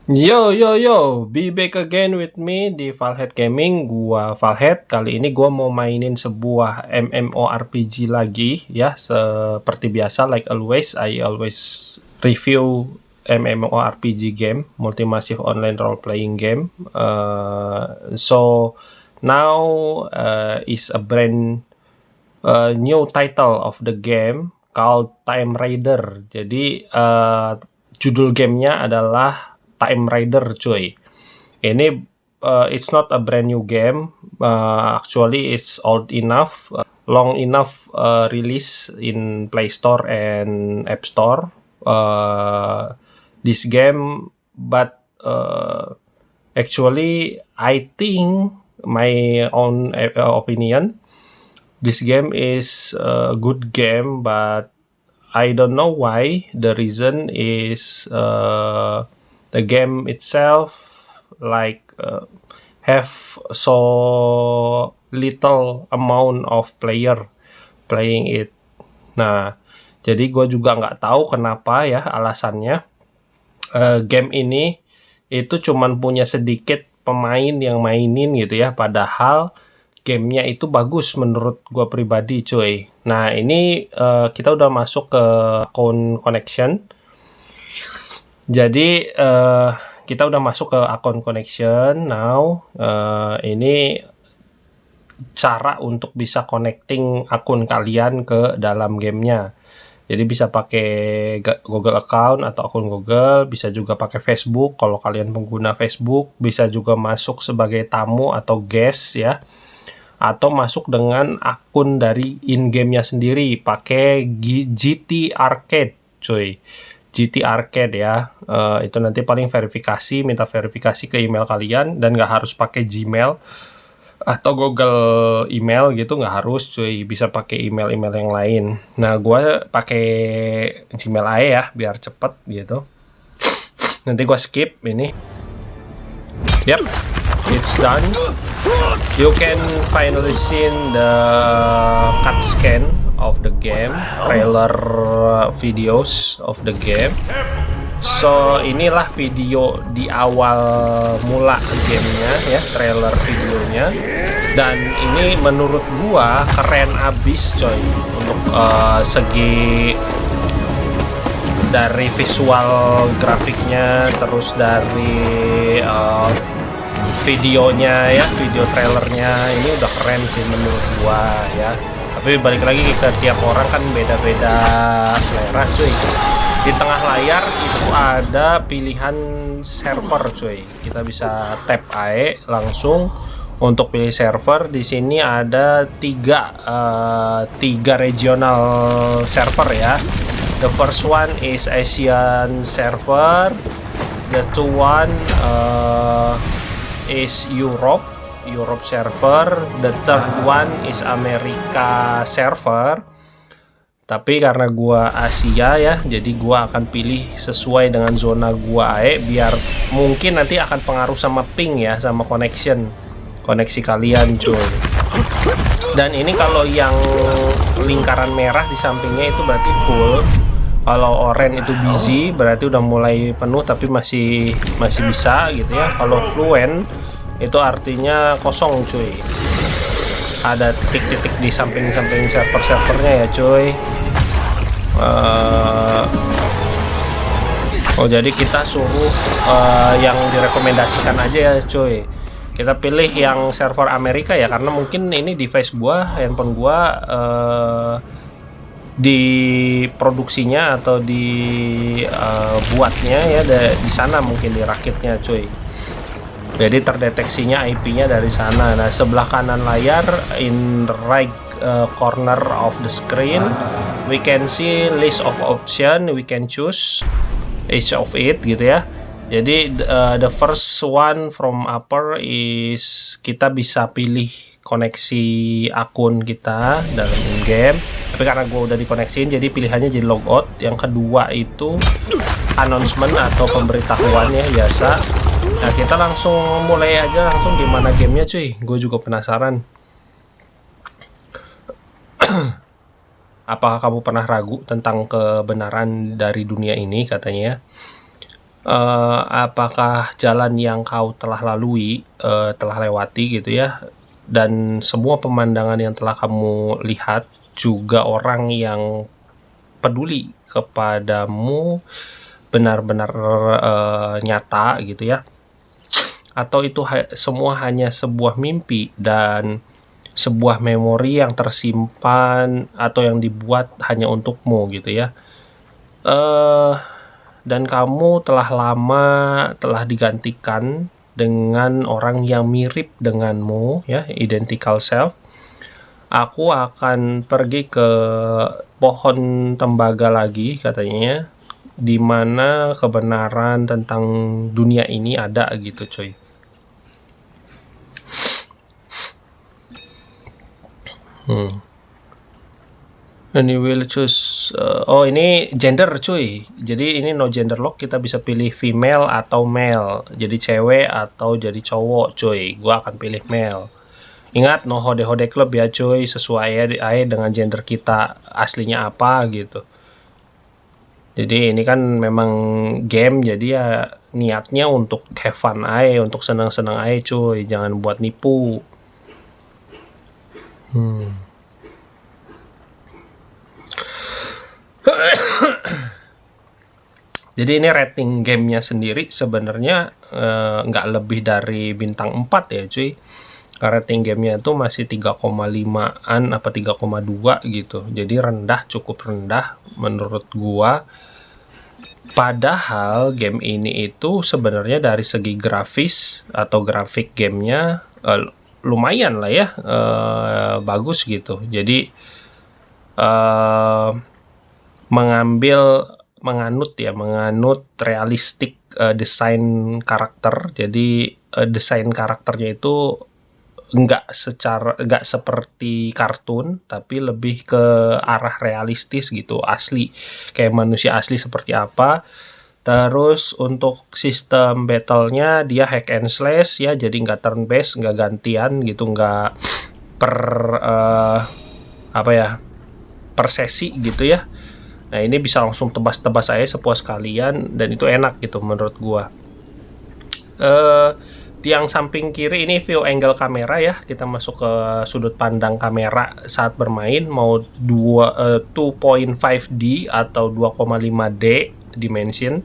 Yo yo yo, be back again with me di Valhead Gaming. Gua Valhead. Kali ini gua mau mainin sebuah MMORPG lagi ya, seperti biasa like always I always review MMORPG game, multi massive online role playing game. So now is a brand new title of the game called Time Raider. Jadi judul gamenya adalah Time Raider, cuy. Ini it's not a brand new game. Actually, it's old enough, long enough release in Play Store and App Store. This game, but actually, I think my own opinion, this game is a good game, but I don't know why. The reason is the game itself have so little amount of player playing it. Nah, jadi gue juga nggak tahu kenapa ya alasannya. Game ini itu cuman punya sedikit pemain yang mainin gitu ya, padahal gamenya itu bagus menurut gue pribadi, cuy. Nah, ini kita udah masuk ke account connection. Jadi kita udah masuk ke account connection. Now ini cara untuk bisa connecting akun kalian ke dalam gamenya. Jadi bisa pakai Google account atau akun Google, bisa juga pakai Facebook kalau kalian pengguna Facebook, bisa juga masuk sebagai tamu atau guest ya, atau masuk dengan akun dari in-game-nya sendiri pakai GT Arcade, cuy. GT Arcade ya, itu nanti paling verifikasi, minta verifikasi ke email kalian, dan nggak harus pakai Gmail atau Google email gitu, nggak harus, cuy. Bisa pakai email-email yang lain. Nah, gue pakai Gmail aja ya biar cepet gitu. Nanti gue skip ini. Yep, it's done. You can finally see the cut scan of the game, trailer videos of the game. So inilah video di awal mula gamenya ya, trailer videonya. Dan ini menurut gua keren abis, coy. Untuk segi dari visual grafiknya, terus dari videonya ya, video trailernya ini udah keren sih menurut gua ya. Tapi balik lagi ke tiap orang kan beda-beda selera, cuy. Di tengah layar itu ada pilihan server, cuy. Kita bisa tap AE langsung untuk pilih server. Di sini ada tiga regional server ya. The first one is Asian server. The two one is Europe server. The third one is America server. Tapi karena gua Asia ya, jadi gua akan pilih sesuai dengan zona gua AE, biar mungkin nanti akan pengaruh sama ping ya, sama koneksi kalian, cuy. Dan ini kalau yang lingkaran merah di sampingnya itu berarti full. Kalau oranye itu busy berarti udah mulai penuh tapi masih bisa gitu ya. Kalau fluent itu artinya kosong, cuy. Ada titik-titik di samping-samping server-servernya ya, cuy. Oh, jadi kita suruh yang direkomendasikan aja ya, cuy. Kita pilih yang server Amerika ya, karena mungkin ini device gua, handphone gua di produksinya atau di buatnya ya di sana, mungkin dirakitnya, cuy. Jadi terdeteksinya IP-nya dari sana. Nah, sebelah kanan layar in the right corner of the screen we can see list of option, we can choose each of it gitu ya. Jadi the first one from upper is kita bisa pilih koneksi akun kita dalam game. Tapi karena gue udah dikoneksiin jadi pilihannya jadi logout. Yang kedua itu announcement atau pemberitahuan ya, biasa. Nah, kita langsung mulai aja, langsung gimana gamenya, cuy. Gue juga penasaran. Apakah kamu pernah ragu tentang kebenaran dari dunia ini, katanya ya? apakah jalan yang kau telah lalui, telah lewati gitu ya, dan semua pemandangan yang telah kamu lihat, juga orang yang peduli kepadamu benar-benar nyata gitu ya, atau itu semua hanya sebuah mimpi dan sebuah memori yang tersimpan atau yang dibuat hanya untukmu gitu ya. Dan kamu telah digantikan dengan orang yang mirip denganmu ya, identical self. Aku akan pergi ke pohon tembaga lagi katanya, di mana kebenaran tentang dunia ini ada gitu coy. And you will choose oh ini gender cuy, jadi ini no gender lock, kita bisa pilih female atau male, jadi cewek atau jadi cowok cuy. Gua akan pilih male. Ingat no hode-hode club ya cuy, sesuai aja dengan gender kita aslinya apa gitu. Jadi ini kan memang game, jadi ya niatnya untuk have fun aja, untuk senang-senang aja cuy, jangan buat nipu. Jadi ini rating gamenya sendiri sebenarnya nggak lebih dari bintang 4 ya cuy. Rating gamenya itu masih 3,5an apa 3,2 gitu. Jadi rendah, cukup rendah menurut gua. Padahal game ini itu sebenarnya dari segi grafis atau grafik gamenya lumayan lah ya, bagus gitu. Jadi menganut realistik desain karakter. Jadi desain karakternya itu nggak seperti kartun, tapi lebih ke arah realistis gitu, asli kayak manusia asli seperti apa. Terus untuk sistem battlenya dia hack and slash ya, jadi nggak turn based, nggak gantian gitu, nggak per per sesi gitu ya. Nah ini bisa langsung tebas-tebas aja sepuas kalian, dan itu enak gitu menurut gua. Di yang samping kiri ini view angle kamera ya, kita masuk ke sudut pandang kamera saat bermain, mau 2.5D atau 2,5D dimension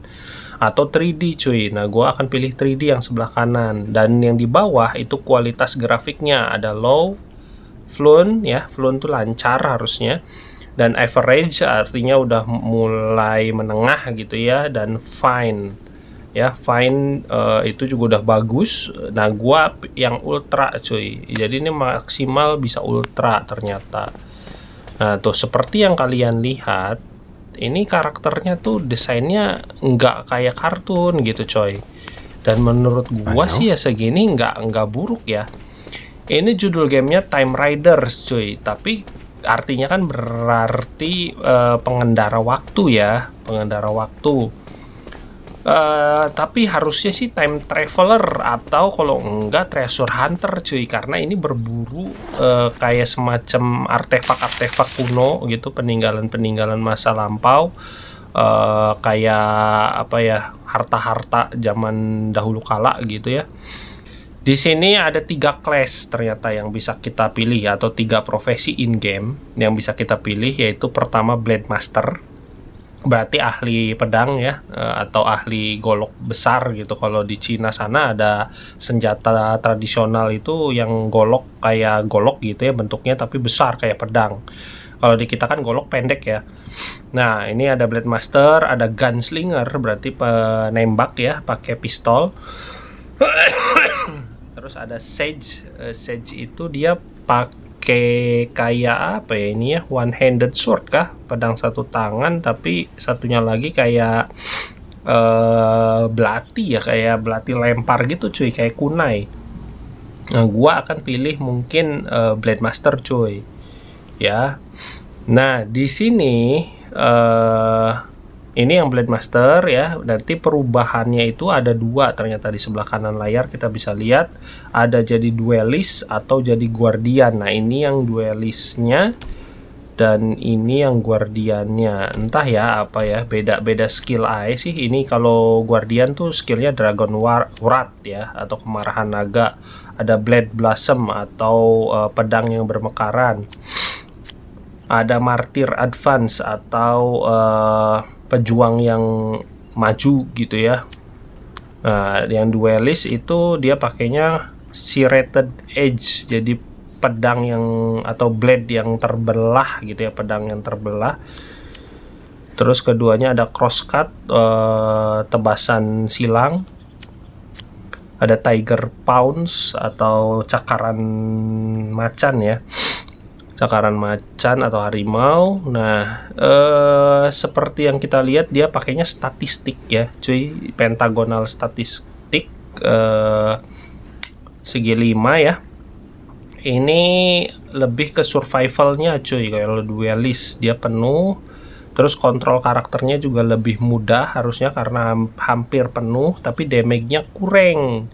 atau 3D cuy. Nah gua akan pilih 3D yang sebelah kanan, dan yang di bawah itu kualitas grafiknya ada low, fluent ya, fluent tuh lancar harusnya, dan average artinya udah mulai menengah gitu ya, dan fine ya, fine itu juga udah bagus. Nah gua yang ultra cuy, jadi ini maksimal bisa ultra ternyata. Nah tuh seperti yang kalian lihat, ini karakternya tuh desainnya nggak kayak kartun gitu coy, dan menurut gua sih ya segini nggak buruk ya. Ini judul gamenya Time Riders cuy, tapi artinya kan berarti pengendara waktu ya, pengendara waktu. Tapi harusnya sih time traveler atau kalau enggak treasure hunter cuy, karena ini berburu kayak semacam artefak-artefak kuno gitu, peninggalan-peninggalan masa lampau, kayak apa ya, harta-harta zaman dahulu kala gitu ya. Di sini ada 3 class ternyata yang bisa kita pilih, atau 3 profesi in game yang bisa kita pilih, yaitu pertama Blade Master, berarti ahli pedang ya, atau ahli golok besar gitu. Kalau di Cina sana ada senjata tradisional itu yang golok kayak golok gitu ya bentuknya, tapi besar kayak pedang. Kalau di kita kan golok pendek ya. Nah ini ada Blade Master, ada Gunslinger berarti penembak ya, pakai pistol. Terus ada Sage. Sage itu dia pakai kayak apa ya ini ya, one handed sword kah, pedang satu tangan tapi satunya lagi kayak belati ya, kayak belati lempar gitu cuy, kayak kunai. Nah gua akan pilih mungkin Blade Master cuy ya. Nah di sini ini yang Blade Master ya. Nanti perubahannya itu ada 2 ternyata, di sebelah kanan layar kita bisa lihat ada jadi duelist atau jadi guardian. Nah ini yang duelistnya, Dan ini yang guardiannya, entah ya apa ya, beda-beda skill aja sih. Ini kalau guardian tuh skillnya Dragon Wrath ya, atau kemarahan naga. Ada Blade Blossom atau pedang yang bermekaran. Ada Martyr Advance atau pejuang yang maju gitu ya. Nah, yang duelist itu dia pakainya Serrated Edge, jadi pedang yang atau blade yang terbelah gitu ya, pedang yang terbelah. Terus keduanya ada crosscut, tebasan silang. Ada Tiger Pounce atau cakaran macan ya, cakaran macan atau harimau. Nah, seperti yang kita lihat dia pakainya statistik ya cuy, pentagonal statistik, segi 5 ya. Ini lebih ke survivalnya cuy. Kalau duelist dia penuh, terus kontrol karakternya juga lebih mudah harusnya karena hampir penuh, tapi damage-nya kurang.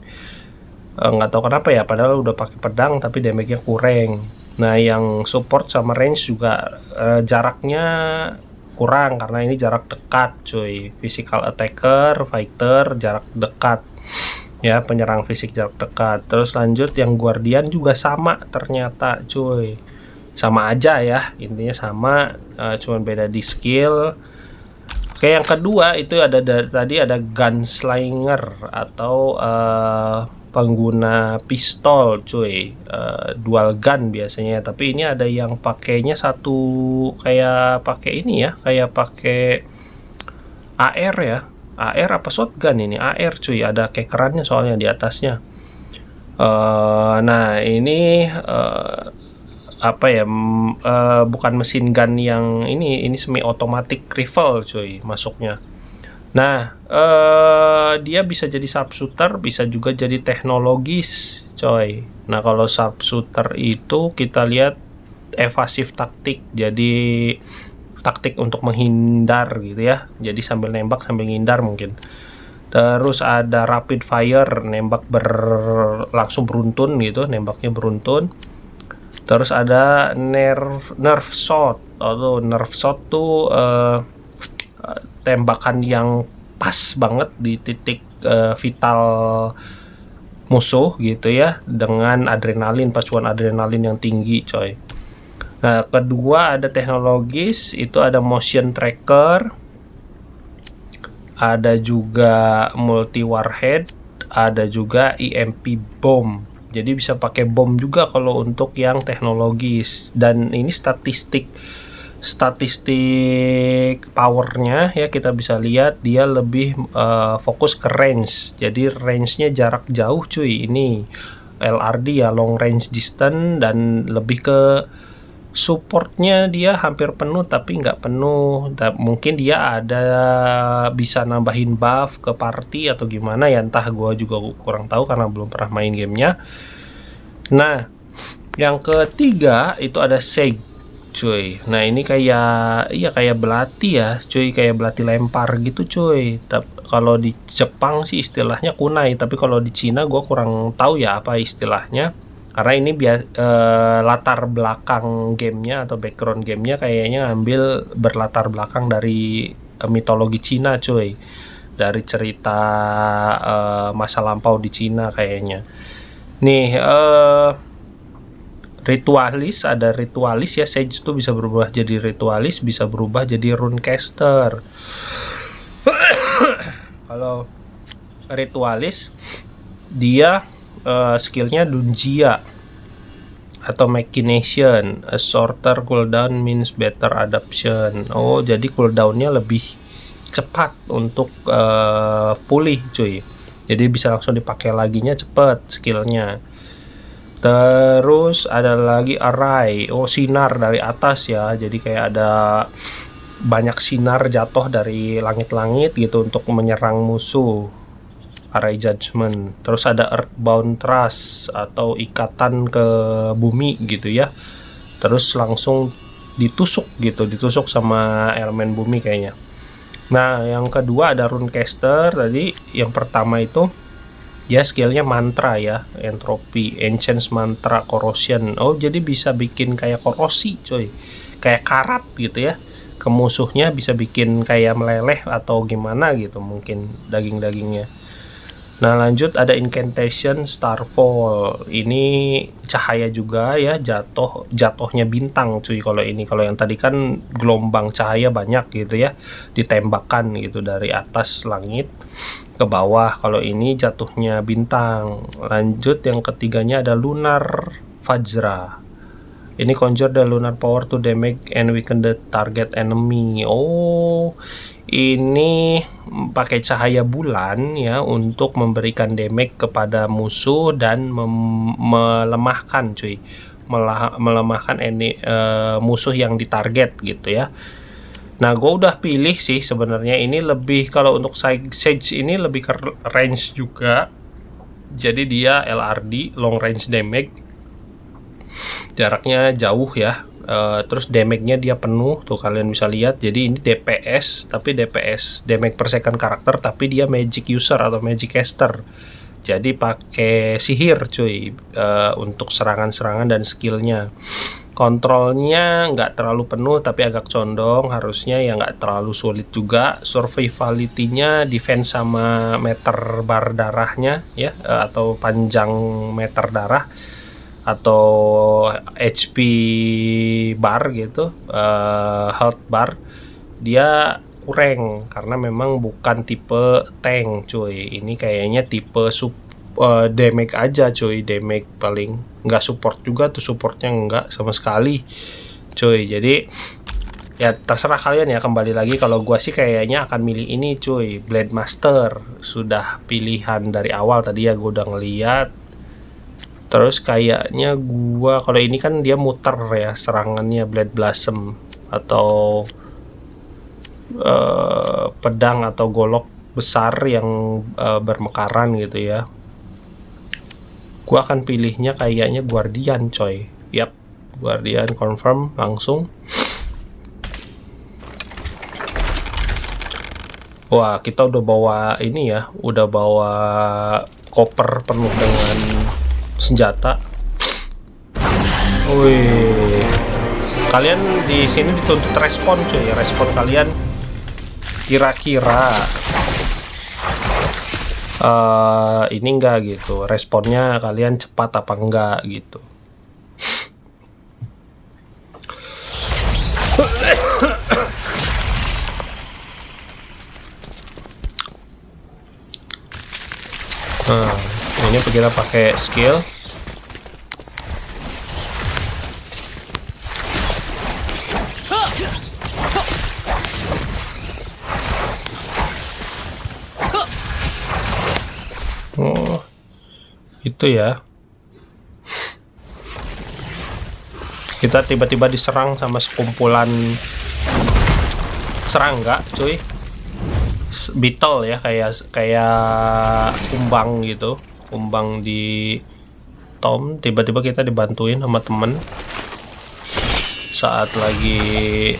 Nggak tahu kenapa ya, padahal udah pakai pedang tapi damage-nya kurang. Nah, yang support sama range juga jaraknya kurang karena ini jarak dekat cuy. Physical attacker, fighter, jarak dekat ya, penyerang fisik jarak dekat. Terus lanjut yang guardian juga sama ternyata cuy, sama aja ya, intinya sama, cuman beda di skill. Oke, yang kedua itu ada tadi ada gunslinger atau pengguna pistol cuy, dual gun biasanya, tapi ini ada yang pakainya satu, kayak pakai ini ya, kayak pakai AR ya. AR apa shotgun ini? AR cuy, ada kekerannya soalnya di atasnya. Nah ini apa ya, bukan mesin gun yang ini semi automatic rifle cuy masuknya. Nah dia bisa jadi sharpshooter, bisa juga jadi teknologis coy. Nah kalau sharpshooter itu kita lihat evasif taktik, jadi taktik untuk menghindar gitu ya, jadi sambil nembak sambil ngindar mungkin. Terus ada rapid fire, nembak langsung beruntun gitu, nembaknya beruntun. Terus ada nerve shot, atau nerve shot tuh tembakan yang pas banget di titik vital musuh gitu ya, dengan adrenalin, pacuan adrenalin yang tinggi coy. Nah, kedua ada teknologis, itu ada motion tracker, ada juga multi warhead, ada juga EMP bomb. Jadi bisa pakai bom juga kalau untuk yang teknologis. Dan ini statistik powernya ya, kita bisa lihat dia lebih fokus ke range. Jadi range-nya jarak jauh cuy. Ini LRD ya, long range distance, dan lebih ke supportnya dia hampir penuh tapi nggak penuh. Mungkin dia ada bisa nambahin buff ke party atau gimana ya, entah, gua juga kurang tahu karena belum pernah main gamenya. Nah yang ketiga itu ada Seg cuy. Nah ini kayak, iya kayak belati ya cuy, kayak belati lempar gitu cuy. Kalau di Jepang sih istilahnya kunai, tapi kalau di Cina gua kurang tahu ya apa istilahnya. Karena ini latar belakang gamenya atau background gamenya kayaknya ngambil berlatar belakang dari mitologi Cina cuy, dari cerita masa lampau di Cina kayaknya. Nih ritualis, ada ritualis ya, Sage itu bisa berubah jadi ritualis, bisa berubah jadi runecaster. Kalau ritualis dia skillnya Dunjia atau Machination. A shorter cooldown means better adaptation. Oh, jadi cooldownnya lebih cepat untuk pulih cuy, jadi bisa langsung dipakai laginya cepet skillnya. Terus ada lagi Array, oh sinar dari atas ya, jadi kayak ada banyak sinar jatuh dari langit-langit gitu untuk menyerang musuh. Array Judgment. Terus ada Earthbound Trust atau ikatan ke bumi gitu ya, terus langsung ditusuk gitu, ditusuk sama elemen bumi kayaknya. Nah yang kedua ada Runecaster. Tadi yang pertama itu ya skillnya mantra ya, Entropy, Ancient Mantra, Corrosion. Oh jadi bisa bikin kayak korosi coy, kayak karat gitu ya ke musuhnya, bisa bikin kayak meleleh atau gimana gitu mungkin daging-dagingnya. Nah lanjut ada incantation starfall, ini cahaya juga ya, jatuhnya bintang cuy. Kalau ini, kalau yang tadi kan gelombang cahaya banyak gitu ya, ditembakkan gitu dari atas langit ke bawah. Kalau ini jatuhnya bintang. Lanjut yang ketiganya ada lunar fajra. Ini conjure the lunar power to damage and weaken the target enemy. Oh, ini pakai cahaya bulan ya untuk memberikan damage kepada musuh dan melemahkan cuy. Melemahkan musuh yang ditarget gitu ya. Nah, gue udah pilih sih sebenarnya ini lebih, kalau untuk Sage ini lebih ke range juga. Jadi dia LRD, long range damage. Jaraknya jauh ya. Terus damage-nya dia penuh tuh, kalian bisa lihat. Jadi ini DPS, tapi DPS damage per second karakter, tapi dia magic user atau magic caster. Jadi pakai sihir cuy untuk serangan-serangan dan skillnya. Kontrolnya nggak terlalu penuh tapi agak condong, harusnya ya nggak terlalu sulit juga. Survivality-nya defense sama meter bar darahnya ya, atau panjang meter darah atau HP bar gitu, health bar dia kurang karena memang bukan tipe tank cuy. Ini kayaknya tipe damage aja cuy, damage paling, nggak support juga tuh, supportnya nggak sama sekali cuy. Jadi ya terserah kalian ya, kembali lagi. Kalau gua sih kayaknya akan milih ini cuy, Blade Master. Sudah pilihan dari awal tadi ya, gua udah ngeliat. Terus kayaknya gua, kalau ini kan dia muter ya serangannya, Blade Blossom atau pedang atau golok besar yang bermekaran gitu ya. Gua akan pilihnya kayaknya Guardian coy. Yap, Guardian confirm langsung. Wah, kita udah bawa ini ya, udah bawa koper penuh dengan senjata. Wih, kalian di sini dituntut respon cuy. Respon kalian kira-kira ini enggak gitu, responnya kalian cepat apa enggak gitu. Nah, ini kita pakai skill. Oh, itu ya. Kita tiba-tiba diserang sama sekumpulan serangga, cuy. Beetle ya, kayak kumbang gitu. Kumbang di Tom, tiba-tiba kita dibantuin sama temen saat lagi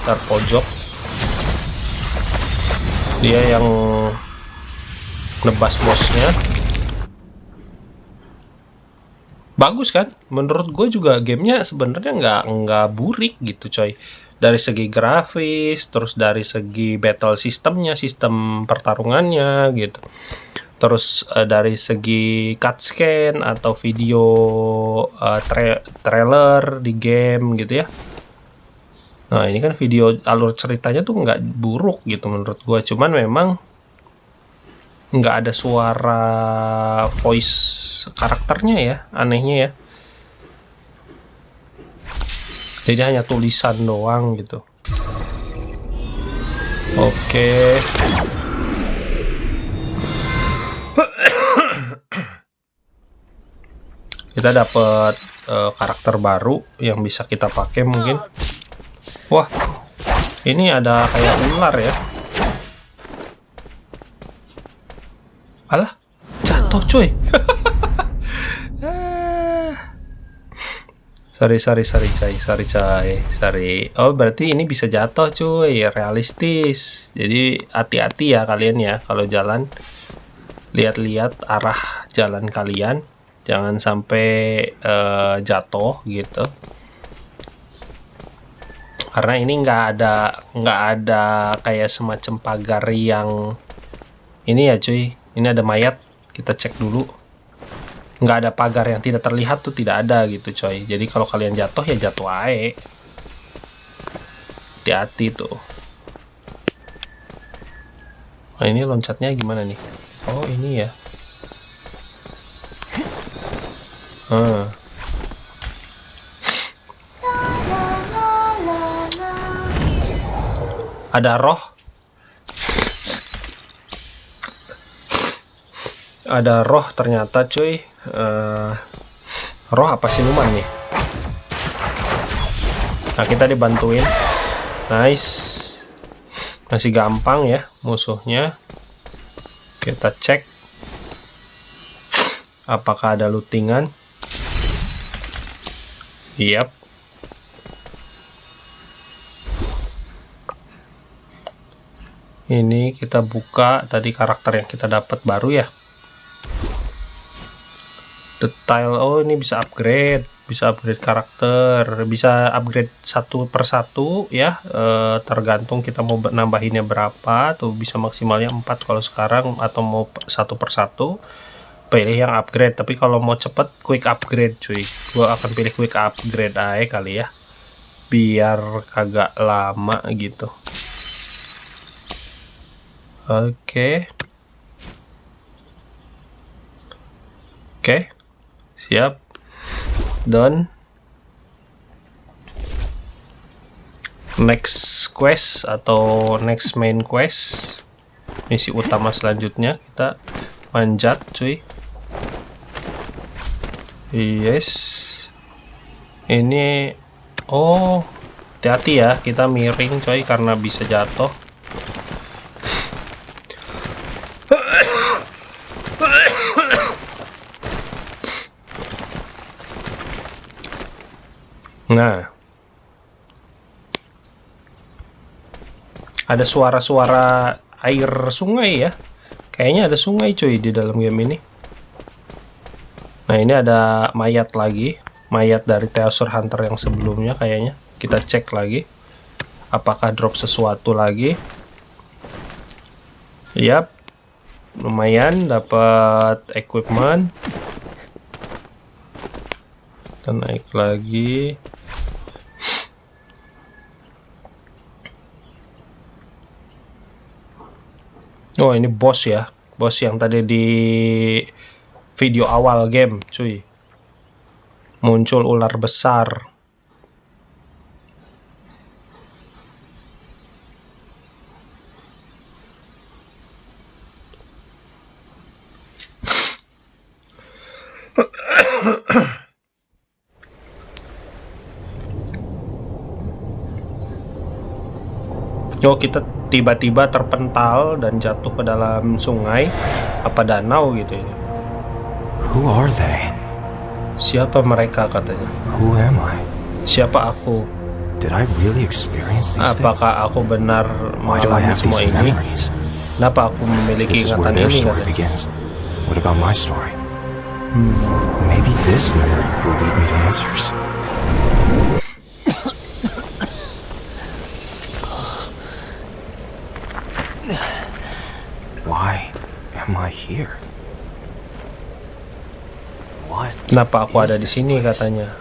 terpojok. Dia yang nebas bosnya. Bagus kan? Menurut gue juga gamenya sebenarnya nggak burik gitu coy. Dari segi grafis, terus dari segi battle sistemnya, sistem pertarungannya gitu. Terus dari segi cutscene atau video trailer di game gitu ya. Nah ini kan video alur ceritanya tuh nggak buruk gitu menurut gue. Cuman memang nggak ada suara voice karakternya ya, anehnya ya. Jadi hanya tulisan doang gitu. Oke. Kita dapat karakter baru yang bisa kita pakai mungkin. Wah, ini ada kayak ular ya. Alah, jatuh cuy. Sorry. Oh, berarti ini bisa jatuh cuy, realistis. Jadi hati-hati ya kalian ya kalau jalan. Lihat-lihat arah jalan kalian, jangan sampai jatuh gitu. Karena ini nggak ada kayak semacam pagar yang ini ya cuy. Ini ada mayat, kita cek dulu. Nggak ada pagar yang tidak terlihat tuh, tidak ada gitu coy. Jadi kalau kalian jatuh ya jatuh aja. Hati-hati tuh. Nah ini loncatnya gimana nih? Oh ini ya. Ada roh. Ada roh ternyata cuy. Roh apa siluman nih? Nah kita dibantuin. Nice. Masih gampang ya musuhnya. Kita cek apakah ada lootingan. Yap. Ini kita buka tadi karakter yang kita dapat baru ya. Detail. Oh ini bisa upgrade karakter, bisa upgrade satu persatu ya, tergantung kita mau nambahinnya berapa tuh, bisa maksimalnya 4 kalau sekarang, atau mau satu persatu pilih yang upgrade. Tapi kalau mau cepet quick upgrade cuy, gua akan pilih quick upgrade aja kali ya, biar kagak lama gitu. Oke, siap. Done. Next quest atau next main quest, misi utama selanjutnya kita manjat cuy. Yes. Ini oh hati-hati ya, kita miring coy karena bisa jatuh. Nah, ada suara-suara air sungai ya. Kayaknya ada sungai cuy di dalam game ini. Nah, ini ada mayat lagi. Mayat dari Theosaur Hunter yang sebelumnya kayaknya. Kita cek lagi. Apakah drop sesuatu lagi? Yap. Lumayan dapat equipment. Kita naik lagi. Oh ini bos ya, bos yang tadi di video awal game cuy, muncul ular besar. Oh kita tiba-tiba terpental dan jatuh ke dalam sungai apa danau gitu ya. Who are they? Siapa mereka katanya? Who am I? Siapa aku? Did I really experience these things? Apakah aku benar Why do I mengalami have these semua ini? memories? Kenapa aku memiliki This is where ingatan their ini? story Katanya. begins. What about my story? Maybe this memory will lead me to answers. Why am I here? What? Kenapa aku ada is di this sini place? katanya?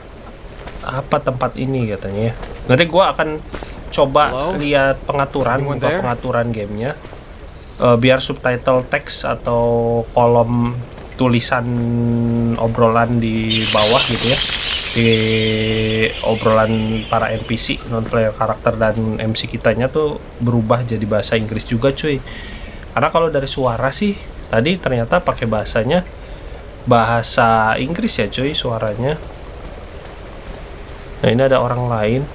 Apa tempat ini katanya ya? Nanti gua akan coba Hello? lihat pengaturan, Anyone buka there? pengaturan gamenya, biar subtitle teks atau kolom tulisan obrolan di bawah gitu ya, di obrolan para NPC, non player karakter dan MC kitanya tuh berubah jadi bahasa Inggris juga cuy. Karena kalau dari suara sih tadi ternyata pakai bahasa Inggris ya cuy suaranya. Nah ini ada orang lain.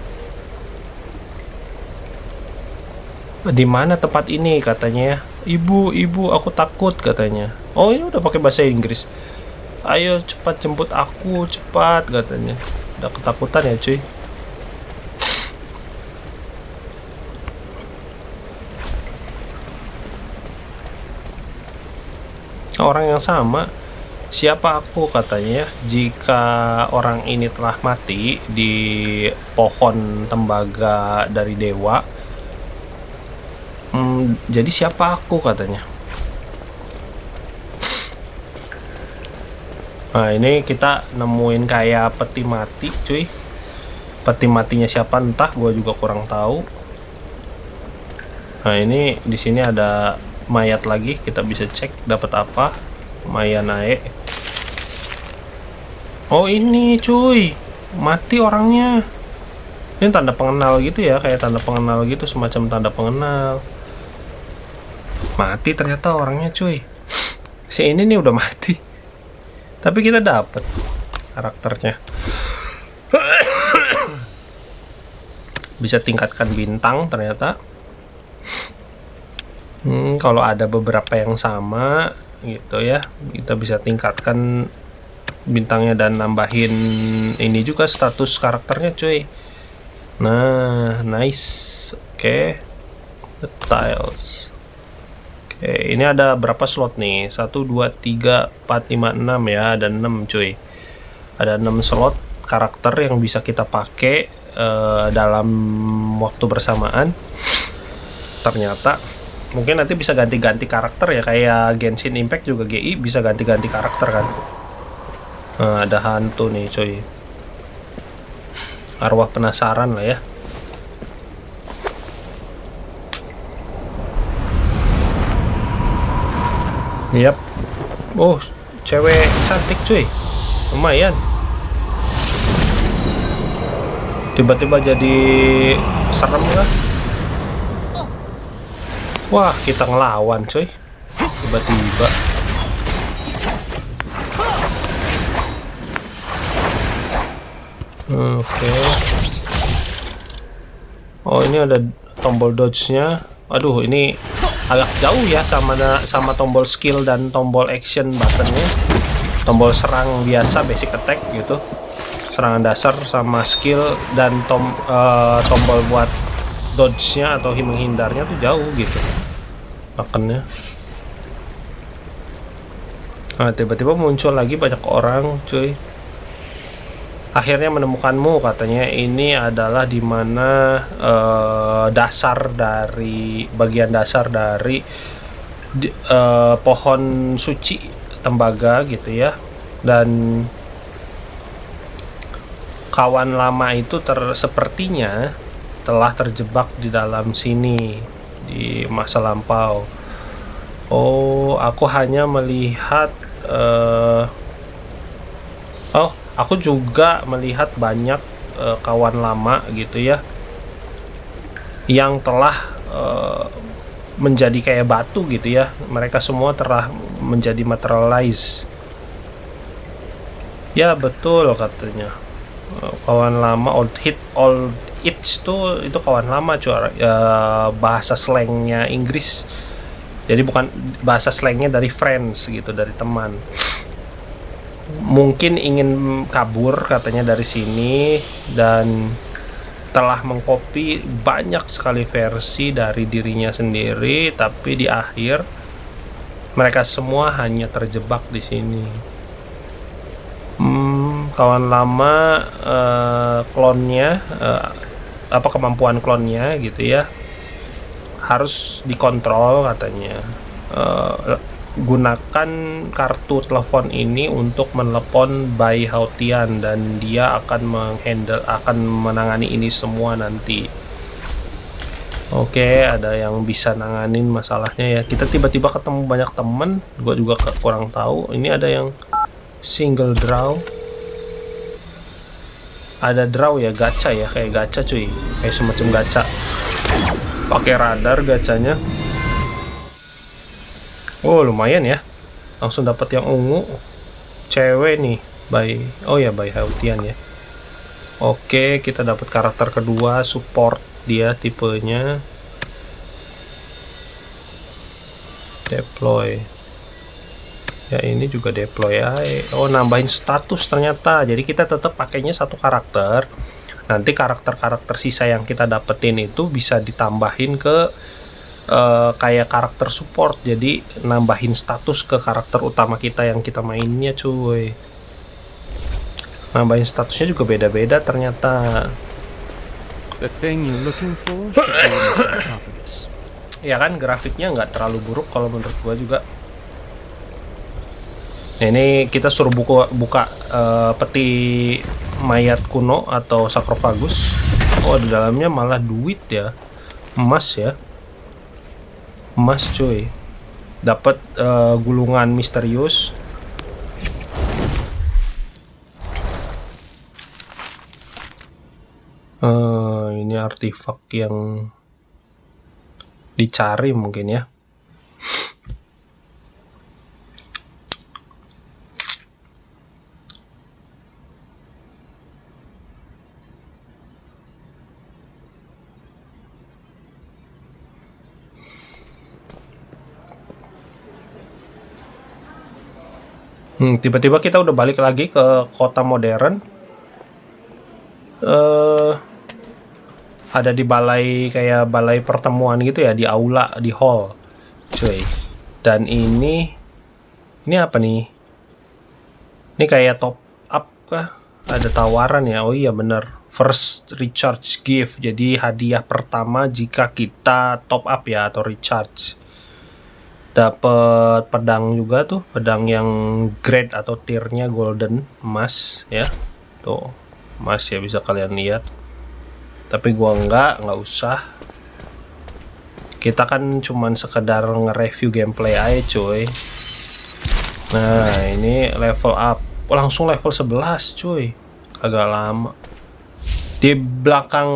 Di mana tempat ini katanya ya? Ibu, aku takut katanya. Oh ini udah pakai bahasa Inggris. Ayo cepat jemput aku, cepat katanya. Udah ketakutan ya cuy. Orang yang sama. Siapa aku, katanya ya, jika orang ini telah mati di pohon tembaga dari dewa. Jadi siapa aku, katanya. Nah, ini kita nemuin kayak peti mati, cuy. Peti matinya siapa entah, gue juga kurang tahu. Nah, ini di sini ada mayat lagi, kita bisa cek dapat apa. Maya naik. Oh, ini cuy, mati orangnya. Ini tanda pengenal gitu ya, kayak tanda pengenal gitu, semacam tanda pengenal. Mati ternyata orangnya, cuy. Si ini nih udah mati, tapi kita dapet karakternya. Bisa tingkatkan bintang ternyata. Kalau ada beberapa yang sama gitu ya, kita bisa tingkatkan bintangnya dan nambahin ini juga status karakternya, cuy. Nah, nice. Oke. The tiles. Oke, ini ada berapa slot nih? 1 2 3 4 5 6 ya, ada 6, cuy. Ada 6 slot karakter yang bisa kita pakai dalam waktu bersamaan. Ternyata mungkin nanti bisa ganti-ganti karakter ya, kayak Genshin Impact juga GI bisa ganti-ganti karakter kan. Nah, ada hantu nih, cuy. Arwah penasaran lah ya. Yap. Oh, cewek cantik, cuy. Lumayan. Tiba-tiba jadi serem lah. Wah, kita ngelawan, cuy. Tiba-tiba. Oke. Oh, ini ada tombol dodge-nya. Aduh, ini agak jauh ya sama tombol skill dan tombol action buttonnya. Tombol serang biasa, basic attack gitu. Serangan dasar sama skill dan tombol buat dodge-nya atau menghindarnya tuh jauh gitu makannya. Nah, tiba-tiba muncul lagi banyak orang, cuy. Akhirnya menemukanmu, katanya. Ini adalah dimana bagian dasar dari pohon suci tembaga gitu ya. Dan kawan lama itu sepertinya telah terjebak di dalam sini di masa lampau. Oh, aku hanya melihat aku juga melihat banyak kawan lama gitu ya yang telah menjadi kayak batu gitu ya. Mereka semua telah menjadi materialize. Ya, betul katanya. Kawan lama, old its tuh itu kawan lama, cuy. Bahasa slangnya Inggris. Jadi bukan bahasa slangnya dari friends gitu, dari teman. Mungkin ingin kabur katanya dari sini dan telah mengcopy banyak sekali versi dari dirinya sendiri, tapi di akhir mereka semua hanya terjebak di sini. Kawan lama, klonnya, kemampuan klonnya gitu ya, harus dikontrol katanya. Gunakan kartu telepon ini untuk menelepon Bai Haotian dan dia akan menangani ini semua nanti. Oke, ada yang bisa nanganin masalahnya ya. Kita tiba-tiba ketemu banyak temen, gue juga kurang tahu. Ini ada yang single draw. Ada draw ya, gacha ya, kayak gacha, cuy. Kayak semacam gacha. Pakai radar gacanya. Oh, lumayan ya. Langsung dapat yang ungu. Cewek nih, Bai Haotian ya. Oke, kita dapat karakter kedua, support dia tipenya. Deploy. Ya, ini juga deploy ya. Oh, nambahin status ternyata. Jadi kita tetap pakainya satu karakter. Nanti karakter-karakter sisa yang kita dapetin itu bisa ditambahin ke kayak karakter support, jadi nambahin status ke karakter utama kita yang kita mainnya cuy. Nambahin statusnya juga beda-beda ternyata. The thing you're looking for should be in the sarcophagus. Ya kan, grafiknya nggak terlalu buruk kalau menurut gua juga. Nah, ini kita suruh buka peti mayat kuno atau sarkofagus. Oh, di dalamnya malah duit ya, emas ya. Emas cuy, dapat gulungan misterius. Ini artefak yang dicari mungkin ya. Tiba-tiba kita udah balik lagi ke kota modern. Ada di balai, kayak balai pertemuan gitu ya, di aula, di hall, cuy. Dan ini apa nih? Ini kayak top up kah? Ada tawaran ya? Oh iya bener, first recharge gift. Jadi hadiah pertama jika kita top up ya, atau recharge. Dapat pedang juga tuh, pedang yang grade atau tiernya golden, emas ya. Tuh, emas ya, bisa kalian lihat. Tapi gua nggak usah. Kita kan cuman sekedar nge-review gameplay aja cuy. Nah, ini level up. Langsung level 11 cuy. Agak lama. Di belakang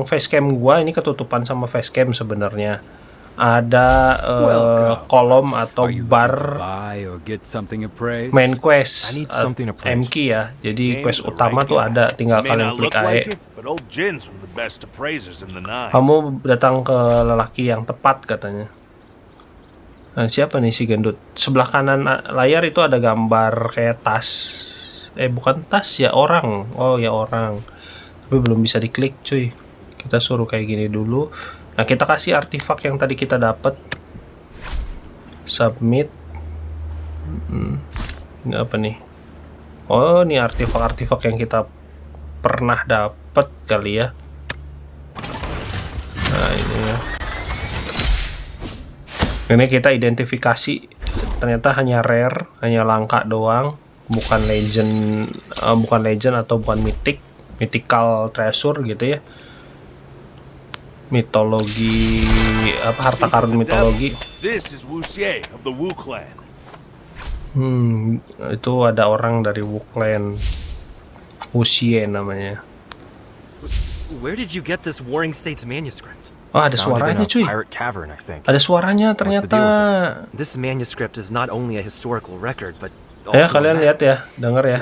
facecam gua ini ketutupan sama facecam sebenarnya. Ada kolom atau bar main quest MK ya. Jadi quest utama tuh ada, tinggal kalian klik aja. Kamu datang ke lelaki yang tepat katanya. Nah, siapa nih si gendut? Sebelah kanan layar itu ada gambar kayak tas. Bukan tas ya, orang. Oh ya, orang. Tapi belum bisa diklik cuy. Kita suruh kayak gini dulu. Nah, kita kasih artefak yang tadi kita dapat. Submit. Ini apa nih? Oh, ini artefak-artefak yang kita pernah dapat kali ya. Nah, ini ya. Ini kita identifikasi. Ternyata hanya rare, hanya langka doang. Bukan legend atau bukan mythical treasure gitu ya. Mitologi apa, harta karun mitologi. Itu ada orang dari Wu Clan. Wuxie namanya. Where did you get this Warring States manuscript? Oh, ada suaranya cuy. Ada suaranya ternyata. This manuscript is not only a historical record, but Ya, kalian lihat ya, denger ya.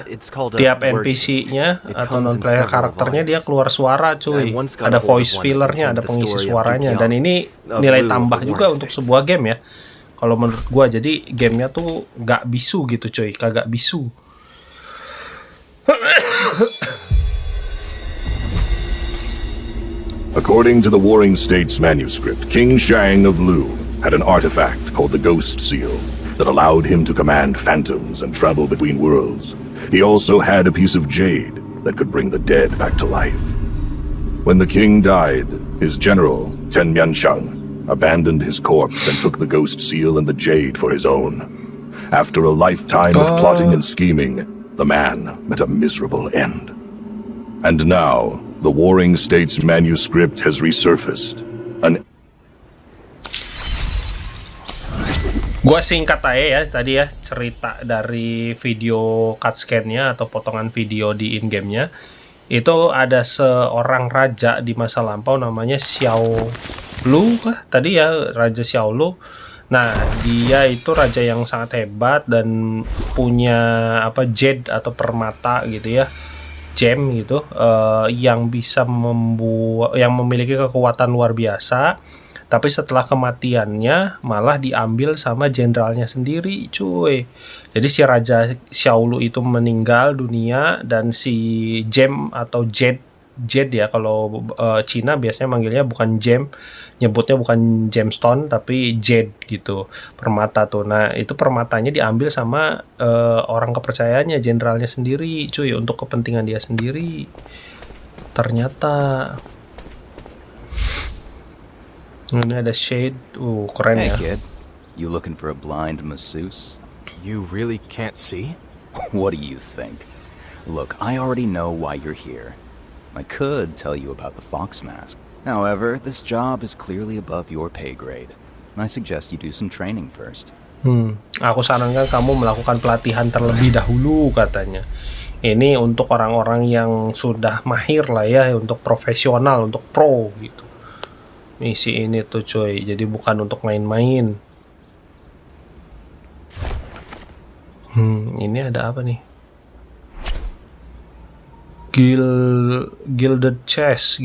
Tiap NPC-nya atau non-player karakternya dia keluar suara cuy. Ada voice fillernya, ada pengisi suaranya. Dan ini nilai tambah juga untuk sebuah game ya. Kalau menurut gua, jadi gamenya tuh gak bisu gitu cuy, kagak bisu. According to the Warring States manuscript, King Shang of Lu had an artifact called the Ghost Seal that allowed him to command phantoms and travel between worlds. He also had a piece of jade that could bring the dead back to life. When the king died, his general, Ten Mianshang, abandoned his corpse and took the Ghost Seal and the jade for his own. After a lifetime of plotting and scheming, the man met a miserable end. And now, the Warring States manuscript has resurfaced. Gua singkat aja ya tadi ya, cerita dari video cutscene-nya atau potongan video di in-game-nya. Itu ada seorang raja di masa lampau namanya Xiao Lu kah? Tadi ya, Raja Xiao Lu. Nah, dia itu raja yang sangat hebat dan punya apa, jade atau permata gitu ya. Gem gitu, yang bisa yang memiliki kekuatan luar biasa. Tapi setelah kematiannya malah diambil sama jenderalnya sendiri cuy. Jadi si Raja Xiaolu itu meninggal dunia dan si gem atau jade jade ya. Kalau Cina biasanya manggilnya bukan gem, nyebutnya bukan gemstone tapi jade gitu, permata tuh. Nah itu permatanya diambil sama orang kepercayaannya, jenderalnya sendiri cuy, untuk kepentingan dia sendiri ternyata. Ini ada shade, keren Hey, ya. kid. You looking for a blind masseuse? You really can't see? What do you think? Look, I already know why you're here. I could tell you about the Fox Mask. However, this job is clearly above your pay grade. I suggest you do some training first. Aku sarankan kamu melakukan pelatihan terlebih dahulu katanya. Ini untuk orang-orang yang sudah mahir lah ya, untuk profesional, untuk pro gitu. Misi ini tuh coy, jadi bukan untuk main-main. Ini ada apa nih? Gilded chest,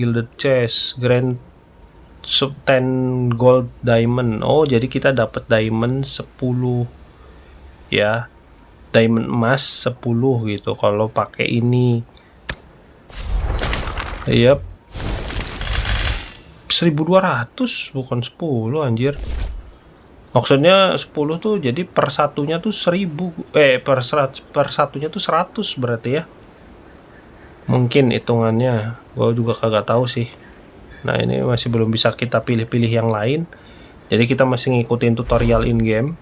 grand sub 10 gold diamond. Oh, jadi kita dapat diamond 10 ya. Diamond emas 10 gitu kalau pakai ini. Yap. 1200 bukan 10 anjir. Maksudnya 10 tuh jadi per satunya tuh 1000, per satunya tuh 100 berarti ya. Mungkin hitungannya, gue juga kagak tahu sih. Nah ini masih belum bisa kita pilih-pilih yang lain, jadi kita masih ngikutin tutorial in game.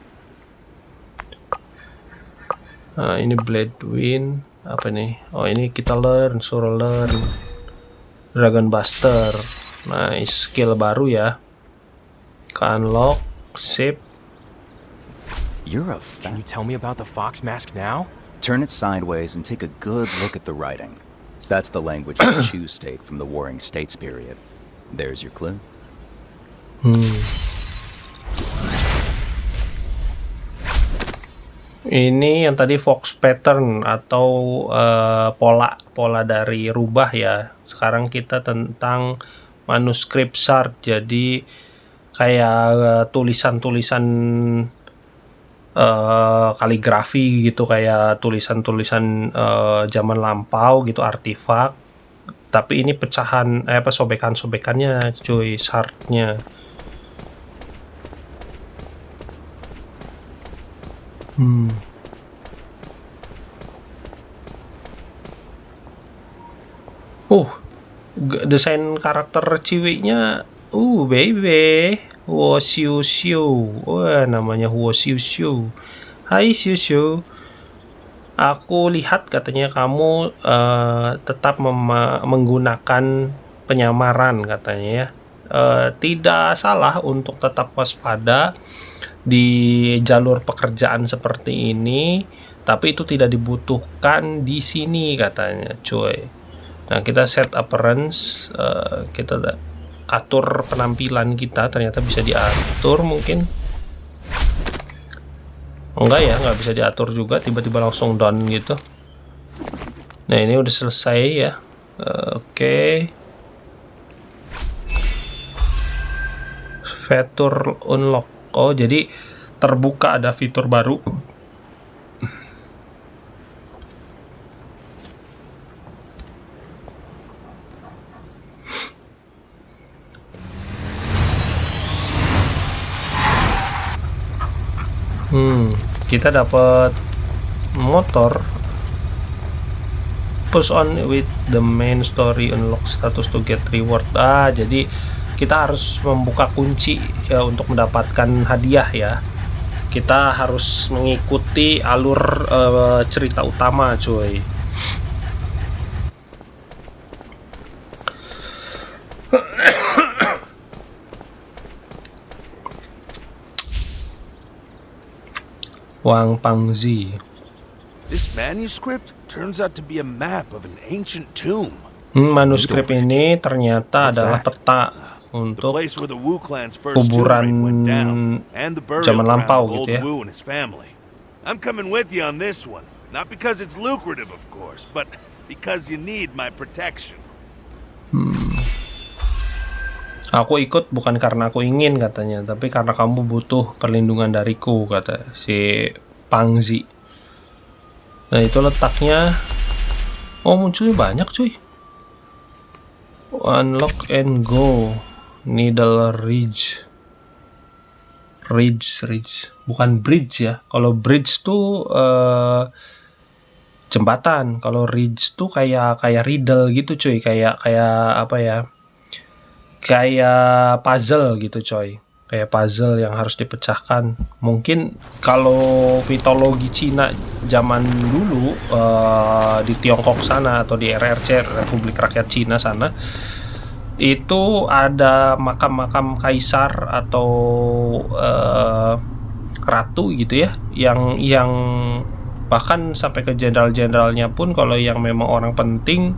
Nah ini Blade Wind, apa nih? Oh ini kita suruh learn Dragon Buster. Nice, skill baru ya. Unlock, sip. You're a Can you fat... tell me about the Fox Mask now? Turn it sideways and take a good look at the writing. That's the language of the Chu state from the Warring States period. There's your clue. Ini yang tadi Fox pattern atau pola dari rubah ya. Sekarang kita tentang manuskrip shard. Jadi kayak tulisan-tulisan kaligrafi gitu, kayak tulisan-tulisan zaman lampau gitu, artefak. Tapi ini pecahan sobekan-sobekannya cuy, shardnya. Desain karakter ciwiknya, baby, Huo Xiu Xiu. Wah, namanya Huo Xiu Xiu. Hai Xiu Xiu. Aku lihat katanya kamu tetap menggunakan penyamaran katanya ya. Tidak salah untuk tetap waspada di jalur pekerjaan seperti ini, tapi itu tidak dibutuhkan di sini katanya, cuy. Nah, kita set appearance, kita atur penampilan kita, ternyata bisa diatur mungkin. Enggak ya, nggak bisa diatur juga, tiba-tiba langsung down gitu. Nah, ini udah selesai ya. Oke. Feature unlock. Oh, jadi terbuka ada fitur baru. Kita dapat motor. Push on with the main story, unlock status to get reward. Jadi kita harus membuka kunci ya, untuk mendapatkan hadiah ya. Kita harus mengikuti alur cerita utama, cuy. Wang Pangzi. This manuscript turns out to be a map of an ancient tomb. Manuskrip ini ternyata adalah peta The untuk place where the Wu clan's first kuburan reign went down, and the burial zaman ground lampau of old gitu ya. Wu and his family. I'm coming with you on this one, not because it's lucrative, of course, but because you need my protection. Aku ikut bukan karena aku ingin katanya, tapi karena kamu butuh perlindungan dariku, kata si Pangzi. Nah itu letaknya. Oh, munculnya banyak cuy. Unlock and go. Needle Ridge. Ridge. Bukan bridge ya. Kalau bridge tuh jembatan. Kalau ridge tuh kayak riddle gitu cuy. Kayak apa ya? Kayak puzzle gitu coy. Kayak puzzle yang harus dipecahkan. Mungkin kalau mitologi Cina zaman dulu di Tiongkok sana atau di RRC, Republik Rakyat Cina sana, itu ada makam-makam kaisar atau ratu gitu ya, yang bahkan sampai ke jenderal-jenderalnya pun kalau yang memang orang penting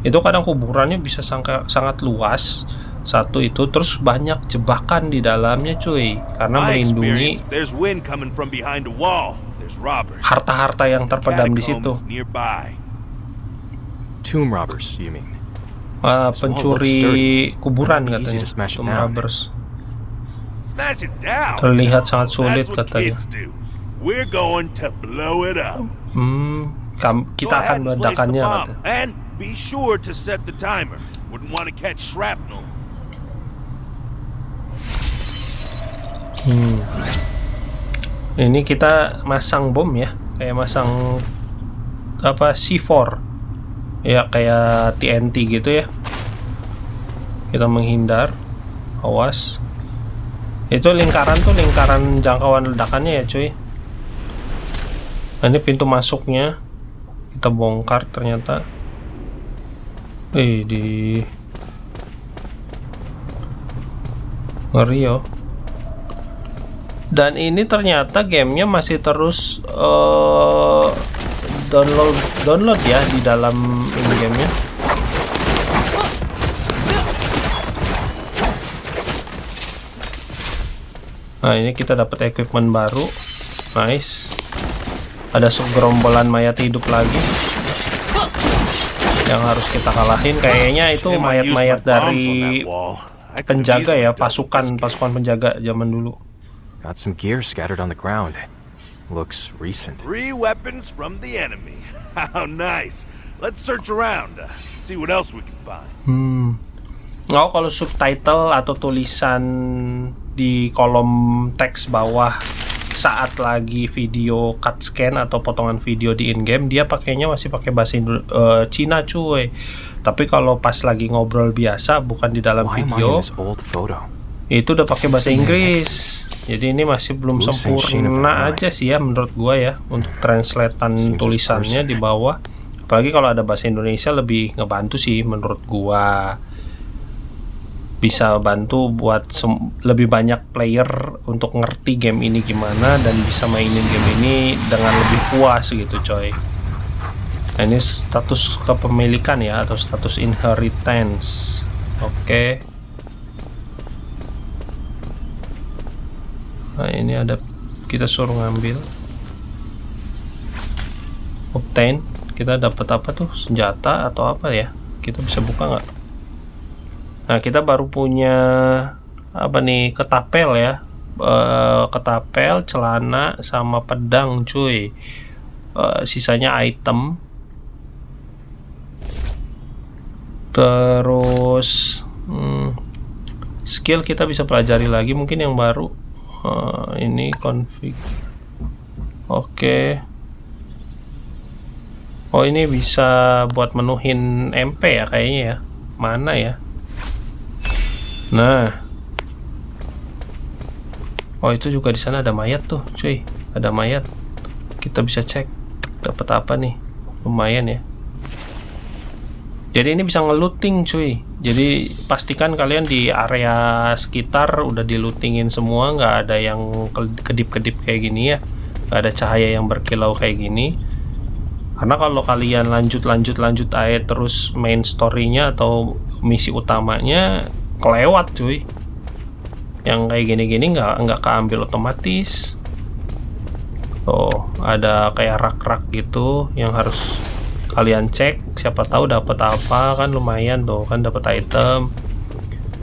itu kadang kuburannya bisa sangat luas. Satu itu, terus banyak jebakan di dalamnya cuy, karena melindungi harta-harta yang terpendam di situ. Tomb robbers, you mean? Pencuri kuburan katanya. Tomb robbers. Terlihat sangat sulit katanya. Kita akan meledakannya katanya. Ini kita masang bom ya, kayak masang apa C4 ya, kayak TNT gitu ya. Kita menghindar, awas. Itu lingkaran tuh lingkaran jangkauan ledakannya ya cuy. Nah, ini pintu masuknya kita bongkar ternyata. Ngeri yo. Dan ini ternyata gamenya masih terus download ya di dalam ini gamenya. Nah, ini kita dapat equipment baru. Nice. Ada segerombolan mayat hidup lagi yang harus kita kalahin. Kayaknya itu mayat-mayat dari penjaga ya, pasukan penjaga zaman dulu. Got some gear scattered on the ground. Looks recent. 3 weapons from the enemy. How nice. Let's search around. See what else we can find. Oh, kalau subtitle atau tulisan di kolom teks bawah saat lagi video cut scan atau potongan video di in-game, dia pakainya masih pakai bahasa Cina cuy. Tapi kalau pas lagi ngobrol biasa, bukan di dalam video, itu udah pakai bahasa Inggris. Jadi ini masih belum sempurna aja sih ya menurut gua ya, untuk translatean tulisannya di bawah. Apalagi kalau ada bahasa Indonesia lebih ngebantu sih menurut gua. Bisa bantu buat lebih banyak player untuk ngerti game ini gimana dan bisa mainin game ini dengan lebih puas gitu coy. Nah, ini status kepemilikan ya, atau status inheritance. Oke. Nah, ini ada, kita suruh ngambil obtain. Kita dapat apa tuh, senjata atau apa ya, kita bisa buka nggak? Nah, kita baru punya apa nih, ketapel ya, ketapel, celana sama pedang cuy. Sisanya item. Terus skill kita bisa pelajari lagi mungkin yang baru. Ini config. Oke. Oh, ini bisa buat menuhin MP ya kayaknya ya. Mana ya? Nah. Oh, itu juga di sana ada mayat tuh, cuy. Ada mayat. Kita bisa cek dapat apa nih. Lumayan ya. Jadi ini bisa ngelooting cuy. Jadi pastikan kalian di area sekitar udah dilootingin semua, nggak ada yang kedip-kedip kayak gini ya, nggak ada cahaya yang berkilau kayak gini. Karena kalau kalian lanjut aja terus main story-nya atau misi utamanya kelewat cuy. Yang kayak gini-gini nggak keambil otomatis. Oh, ada kayak rak-rak gitu yang harus kalian cek, siapa tahu dapat apa kan, lumayan tuh kan, dapat item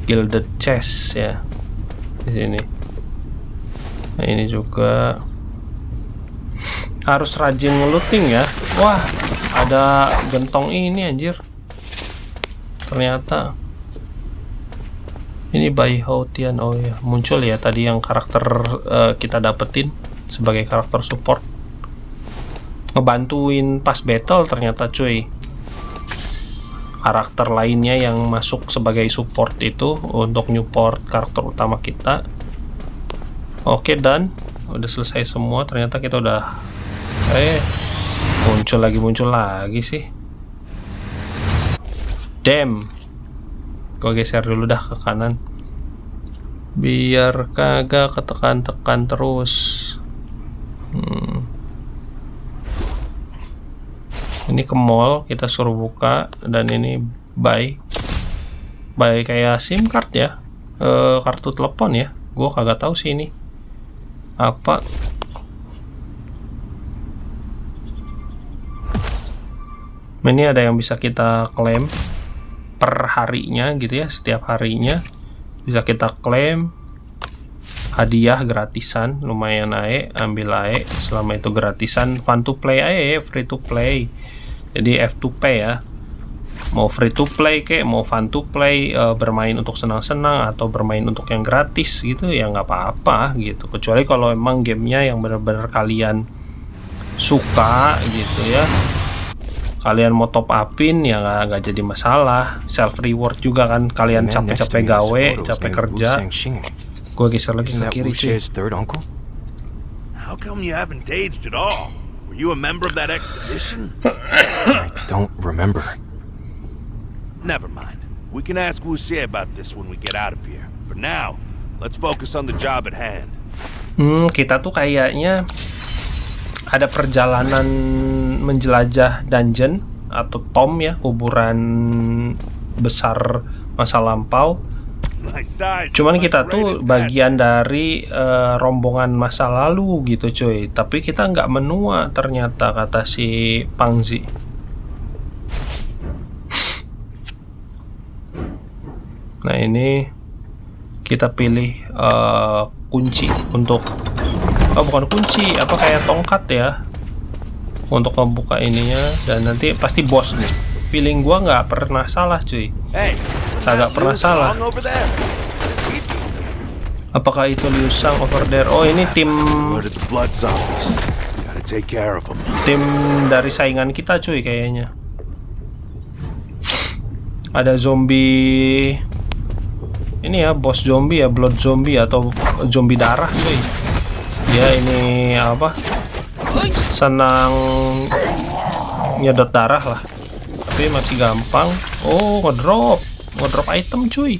gilded chest ya di sini. Nah, ini juga harus rajin ngelooting ya. Wah, ada gentong ini anjir. Ternyata Ini Bai Hao Tian. Oh ya, muncul ya tadi yang karakter kita dapetin sebagai karakter support. Ngebantuin pas battle ternyata cuy. Karakter lainnya yang masuk sebagai support itu untuk support karakter utama kita. Oke, dan udah selesai semua. Ternyata kita udah muncul lagi sih. Damn. Gue geser dulu dah ke kanan biar kagak ketekan-tekan terus. Ini ke mall, kita suruh buka, dan ini buy kayak SIM card ya, kartu telepon ya. Gue kagak tahu sih ini apa. Ini ada yang bisa kita klaim per harinya gitu ya, setiap harinya bisa kita klaim hadiah gratisan, lumayan ae, ambil ae selama itu gratisan. Fun to play ae, free to play. Jadi F2P ya. Mau free to play kek, mau fun to play, bermain untuk senang-senang atau bermain untuk yang gratis gitu ya nggak apa-apa gitu. Kecuali kalau emang gamenya yang benar-benar kalian suka gitu ya, kalian mau top upin ya nggak jadi masalah. Self reward juga kan, kalian capek-capek gawe, capek kerja. Gue geser lagi ke kiri cuy. How come you haven't aged at all? Were you a member of that expedition? I don't remember. Never mind. We can ask Wuxie about this when we get out of here. For now, let's focus on the job at hand. Kita tuh kayaknya ada perjalanan menjelajah dungeon atau tomb ya, kuburan besar masa lampau. Cuman kita tuh bagian dari rombongan masa lalu gitu cuy. Tapi kita nggak menua ternyata, kata si Pangzi. Nah ini kita pilih kunci untuk, bukan kunci, apa kayak tongkat ya, untuk membuka ininya. Dan nanti pasti bos nih. Feeling gua nggak pernah salah cuy. Agak pernah salah. Apakah itu Liu Shang over there? Oh ini tim dari saingan kita cuy kayaknya. Ada zombie ini ya, bos zombie ya, blood zombie atau zombie darah cuy. Dia ini apa, senang nyedot darah lah, tapi masih gampang. Oh ngedrop item cuy,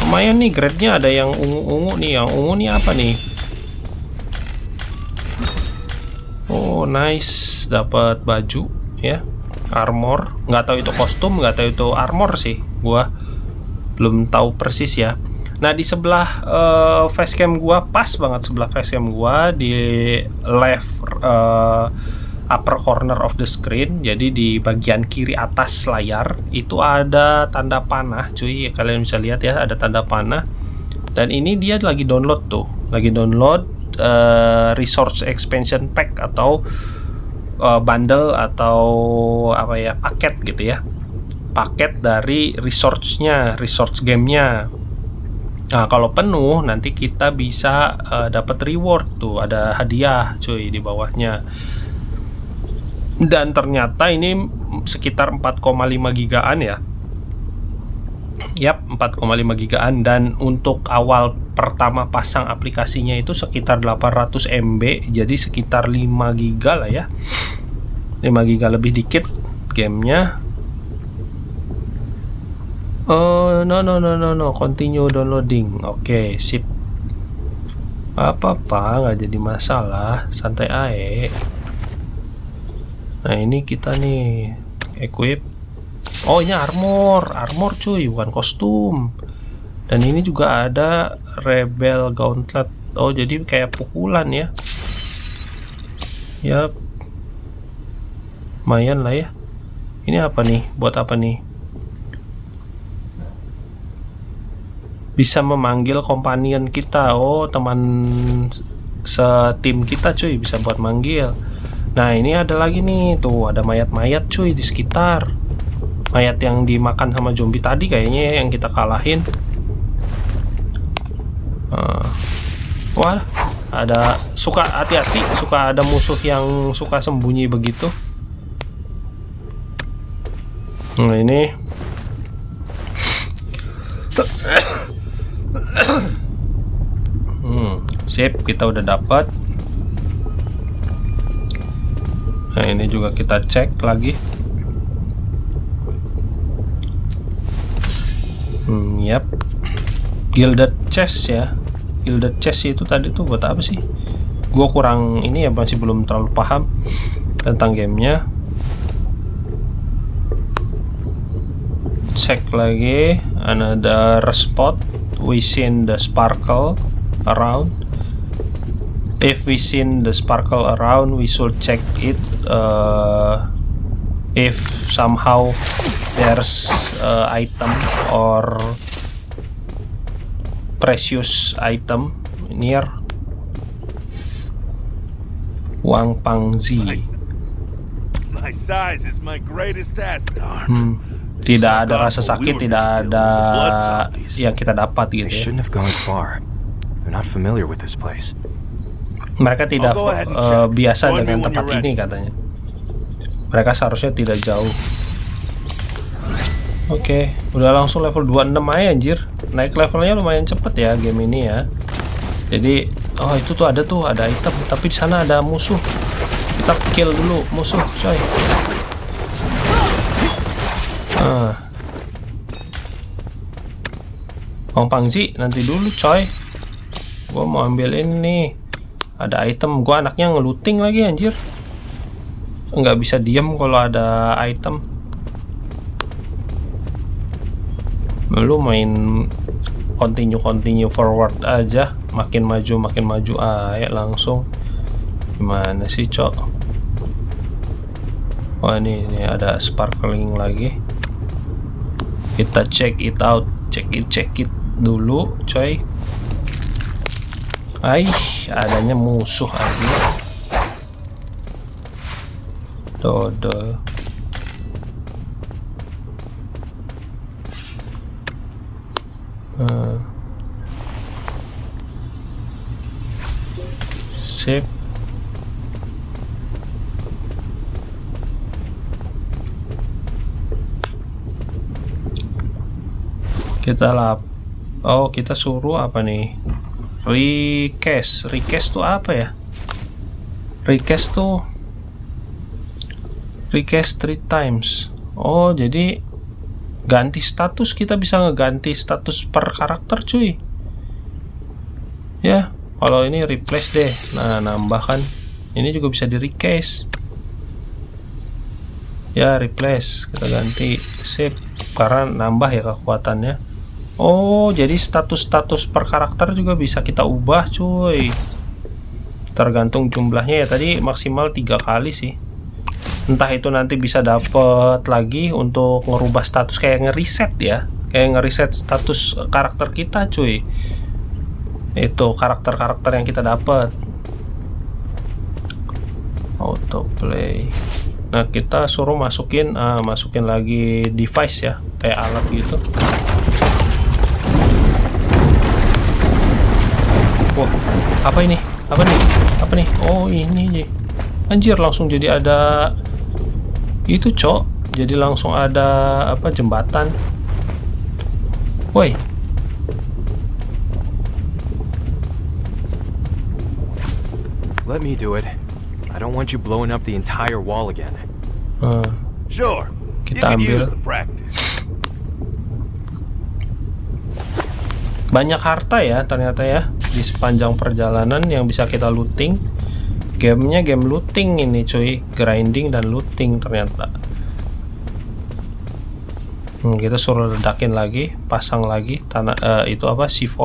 lumayan nih grade-nya. Ada yang ungu-ungu nih, yang ungu nih apa nih? Oh nice, dapat baju ya, armor. Nggak tahu itu kostum, nggak tahu itu armor sih, gua belum tahu persis ya. Nah di sebelah facecam gua, pas banget sebelah facecam gua, di left upper corner of the screen, jadi di bagian kiri atas layar itu ada tanda panah cuy. Kalian bisa lihat ya, ada tanda panah. Dan ini dia lagi download tuh, lagi download resource expansion pack atau bundle atau apa ya, paket gitu ya, paket dari resource-nya, resource gamenya. Nah kalau penuh nanti kita bisa dapat reward tuh, ada hadiah cuy di bawahnya. Dan ternyata ini sekitar 4,5 gigaan ya. Yap, 4,5 gigaan. Dan untuk awal pertama pasang aplikasinya itu sekitar 800 MB, jadi sekitar 5 giga lah ya, 5 giga lebih dikit gamenya. Oh no, continue downloading. Oke, sip. Apa-apa, nggak jadi masalah, santai aja. Nah ini kita nih equip. Oh ini armor cuy, bukan kostum. Dan ini juga ada Rebel Gauntlet. Oh jadi kayak pukulan ya. Yap, lumayan lah ya. Ini apa nih, buat apa nih? Bisa memanggil companion kita. Oh teman setim kita cuy, bisa buat manggil. Nah ini ada lagi nih, tuh ada mayat-mayat cuy di sekitar. Mayat yang dimakan sama zombie tadi kayaknya yang kita kalahin. Wah, ada suka hati-hati, suka ada musuh yang suka sembunyi begitu. Nah, ini sip, kita udah dapat. Nah, ini juga kita cek lagi. Yap. Gilded chest ya. Gilded chest itu tadi tuh buat apa sih? Gua kurang ini ya, masih belum terlalu paham tentang gamenya. Cek lagi. Another spot. We seen the sparkle around. If we seen the sparkle around, we should check it. If somehow there's item or precious item near. Wang Pangzi. My size is my greatest asset. Tidak ada rasa sakit, tidak ada yang kita dapat They gitu ya. shouldn't have gone far. They're not familiar with this place. Mereka tidak I'll go ahead and check. biasa Join me dengan when tempat you're ini katanya. Mereka seharusnya tidak jauh. Oke, udah langsung level 26 aja anjir. Naik levelnya lumayan cepet ya game ini ya. Jadi, oh itu tuh ada item, tapi di sana ada musuh. Kita kill dulu musuh, coy. Wang Pangzi nanti dulu, coy. Gua mau ambil ini nih. Ada item, gua anaknya ngelooting lagi anjir. Nggak bisa diem kalau ada item. Lu main continue forward aja, makin maju aja langsung. Gimana sih, cok? Wah, ini ada sparkling lagi. Kita check it out, check it dulu, coy. Adanya musuh aja. Dodol. Sip. Kita suruh apa nih? Request tuh apa ya? Request 3 times. Oh, jadi ganti status, kita bisa ngeganti status per karakter, cuy. Ya, kalau ini replace deh. Nah, nambahkan. Ini juga bisa di request. Ya, replace, kita ganti. Sip, karena nambah ya kekuatannya. Oh, jadi status-status per karakter juga bisa kita ubah, cuy. Tergantung jumlahnya ya. Tadi maksimal 3 kali sih. Entah itu nanti bisa dapet lagi untuk ngerubah status, kayak ngereset ya. Kayak ngereset status karakter kita, cuy. Itu karakter-karakter yang kita dapat. Autoplay. Nah, kita suruh masukin lagi device ya, kayak alat gitu. Wah, apa ini? Apa nih? Oh, ini nih. Anjir, langsung jadi ada itu, cok. Jadi langsung ada apa, jembatan. Woi. Let me do it. I don't want you blowing up the entire wall again. Sure. Kita You can ambil. use the practice. Banyak harta ya ternyata ya di sepanjang perjalanan yang bisa kita looting. Gamenya game looting ini, cuy. Grinding dan looting ternyata. Kita suruh ledakin lagi, pasang lagi itu apa, C4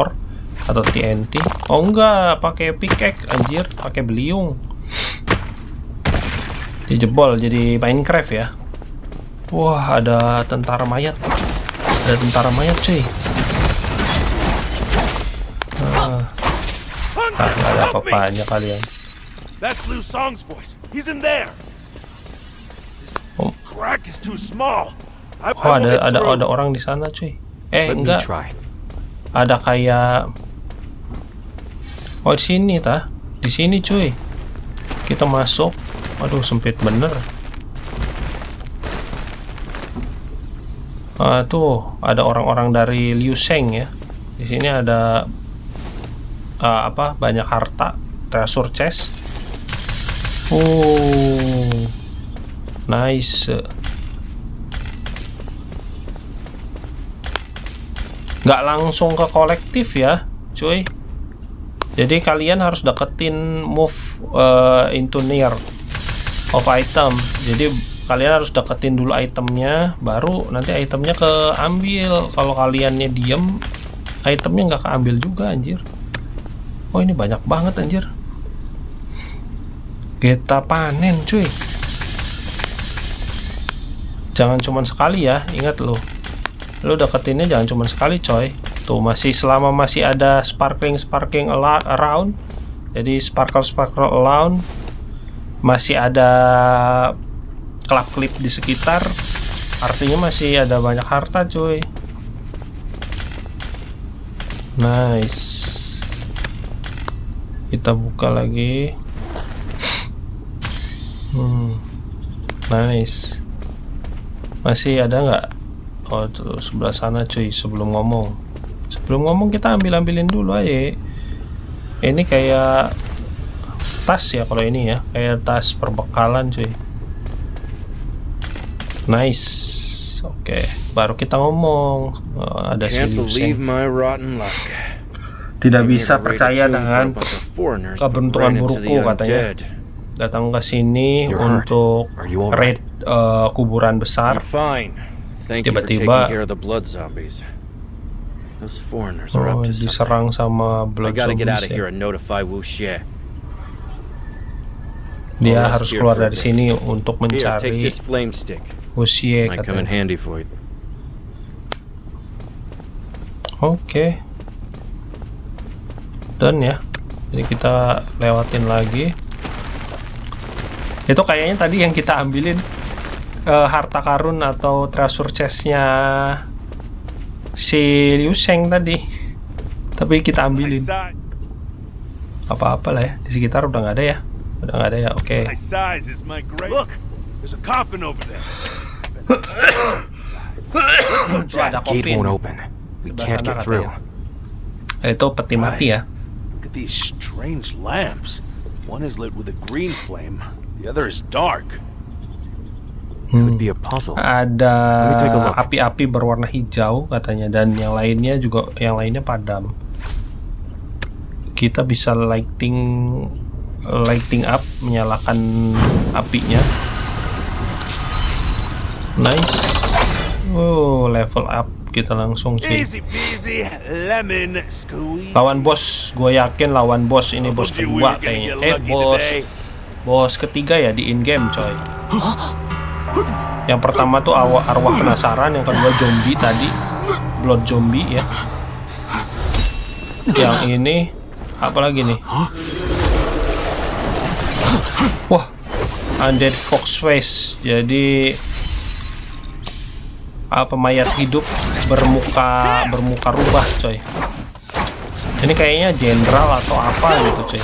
atau TNT. Oh enggak, pakai pickaxe anjir, pakai beliung. Dijebol jadi Minecraft ya. Wah, ada tentara mayat. Ada tentara mayat, cuy. Nggak ada apa-apanya kalian. That's Liu Song's voice. He's in there. This crack is too small. Oh, ada orang di sana, cuy. Let me Enggak. try. Ada kayak Oh, di sini tah. Di sini cuy. Kita masuk. Aduh, sempit bener. Tuh ada orang-orang dari Liu Sheng ya. Di sini ada banyak harta, treasure chest. Oh, nice. Nggak langsung ke kolektif ya, cuy. Jadi kalian harus deketin move into near of item. Jadi kalian harus deketin dulu itemnya, baru nanti itemnya keambil. Kalau kaliannya diem, itemnya nggak keambil juga anjir. Oh, ini banyak banget anjir. Kita panen cuy. Jangan cuman sekali ya, ingat lo deketinnya jangan cuman sekali coy. Tuh selama masih ada sparkling around, jadi sparkle around, masih ada klip di sekitar, artinya masih ada banyak harta cuy. Nice. Kita buka lagi. Nice. Masih ada nggak? Oh, tuh sebelah sana cuy. Sebelum ngomong kita ambilin dulu aja. Ini kayak tas ya kalau ini ya, kayak tas perbekalan cuy. Nice. Oke, baru kita ngomong. Ada solusi. Tidak bisa percaya dengan keberuntungan burukku katanya. Datang ke sini untuk raid kuburan besar. Tiba-tiba diserang sama blood zombies ya. Dia harus keluar dari sini untuk mencari Wuxie katanya. Oke. Dan ya, jadi kita lewatin lagi. Itu kayaknya tadi yang kita ambilin harta karun atau treasure chestnya si Liu Sheng tadi. Tapi kita ambilin. Apa-apa lah ya, di sekitar udah nggak ada ya. Oke. Gate won't open. We can't get through. Itu peti mati ya. Look at these strange lamps. One is lit with a green flame, the other is dark. Could be a puzzle. Ada api-api berwarna hijau katanya, dan yang lainnya padam. Kita bisa lighting up, menyalakan apinya. Nice. Oh, level up kita langsung cuy. Lawan bos, gue yakin lawan bos ini bos kedua kayaknya. Bos ketiga ya di in game coy. Yang pertama tuh arwah penasaran, yang kedua zombie tadi, blood zombie ya. Yang ini apa lagi nih? Wah, undead fox face. Jadi mayat hidup bermuka rubah coy. Ini kayaknya jenderal atau apa gitu coy.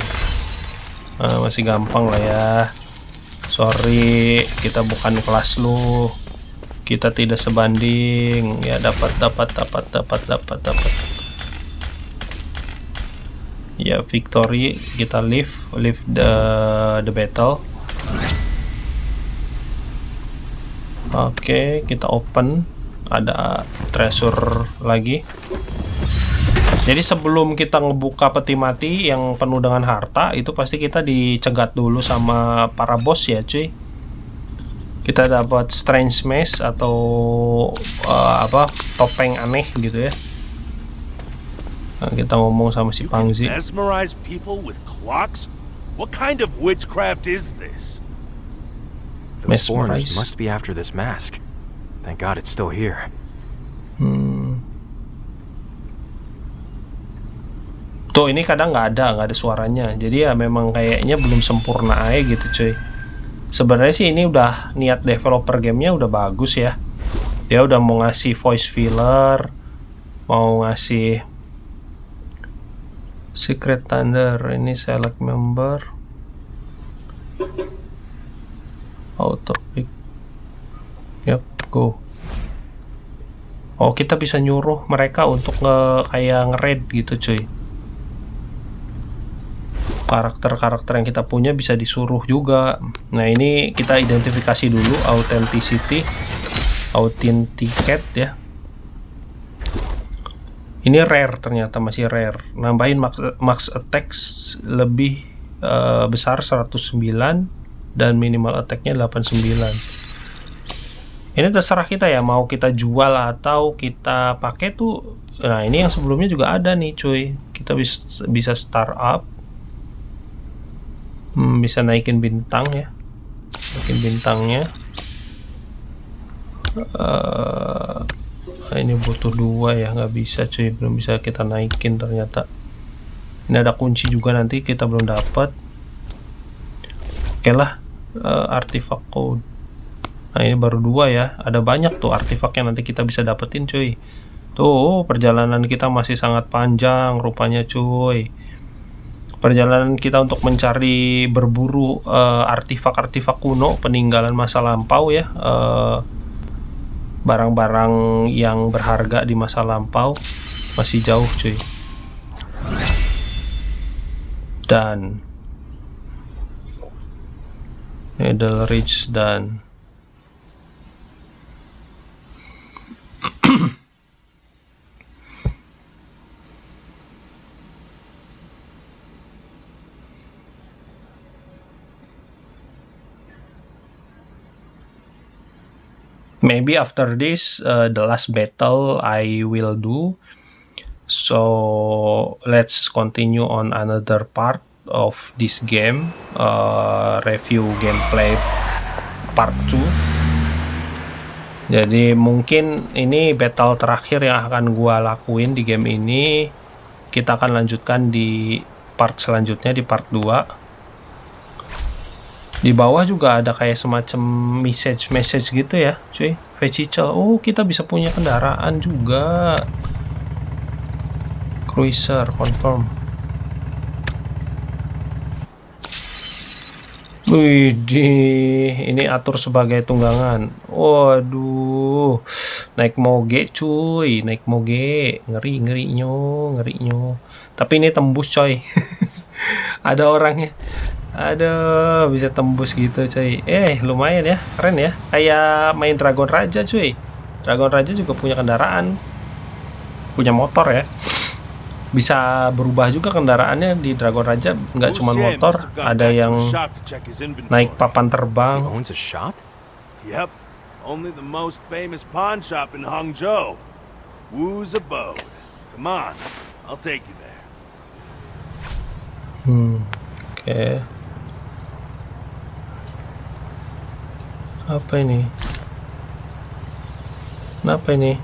Masih gampang lah ya. Sorry, kita bukan kelas lu. Kita tidak sebanding. Ya dapat. Ya victory, kita live the battle. Oke, kita open. Ada treasure lagi. Jadi sebelum kita ngebuka peti mati yang penuh dengan harta, itu pasti kita dicegat dulu sama para bos ya cuy. Kita dapat strange mask atau topeng aneh gitu ya. Nah, kita ngomong sama si Pangzi. Mesmerize people with clocks? What kind of witchcraft is this? Those foreigners must be after this mask. Thank God it's still here. Tuh ini kadang nggak ada suaranya. Jadi ya memang kayaknya belum sempurna aja gitu cuy. Sebenarnya sih ini udah niat developer gamenya udah bagus ya. Dia udah mau ngasih voice filler, mau ngasih Secret Thunder, ini select member, auto pick, yep, go. Oh, kita bisa nyuruh mereka untuk kayak nge-raid gitu cuy. Karakter-karakter yang kita punya bisa disuruh juga. Nah, ini kita identifikasi dulu authenticate ya. Ini rare, ternyata masih rare. Nambahin max attack lebih besar 109 dan minimal attack-nya 89. Ini terserah kita ya, mau kita jual atau kita pakai tuh. Nah, ini yang sebelumnya juga ada nih cuy. Kita bisa start up. Bisa naikin bintang ya. Naikin bintangnya. Ini butuh 2 ya, nggak bisa cuy, belum bisa kita naikin ternyata. Ini ada kunci juga, nanti kita belum dapat. Oke lah, artifact code. Nah, ini baru 2 ya, ada banyak tuh artifak yang nanti kita bisa dapetin cuy. Tuh, perjalanan kita masih sangat panjang rupanya cuy. Perjalanan kita untuk mencari, berburu artifak-artifak kuno peninggalan masa lampau ya, barang-barang yang berharga di masa lampau masih jauh cuy. Dan Edelridge dan maybe after this the last battle I will do. So let's continue on another part of this game, review gameplay part 2. Jadi mungkin ini battle terakhir yang akan gua lakuin di game ini. Kita akan lanjutkan di part selanjutnya, di part 2. Di bawah juga ada kayak semacam message gitu ya cuy, vehicle. Oh, kita bisa punya kendaraan juga. Cruiser confirm. Widih, ini atur sebagai tunggangan. Waduh, naik moge cuy, naik moge, ngeri nyo. Tapi ini tembus coy. Ada orangnya. Aduh, bisa tembus gitu coy. Lumayan ya, keren ya. Kayak main Dragon Raja cuy. Dragon Raja juga punya kendaraan, punya motor ya. Bisa berubah juga kendaraannya di Dragon Raja. Nggak cuma motor, ada yang naik papan terbang. He owns a shop? Yep, only the most famous pawn shop in Hangzhou. Wu's abode. Come on, I'll take you there. Oke. Apa ini? Kenapa ini?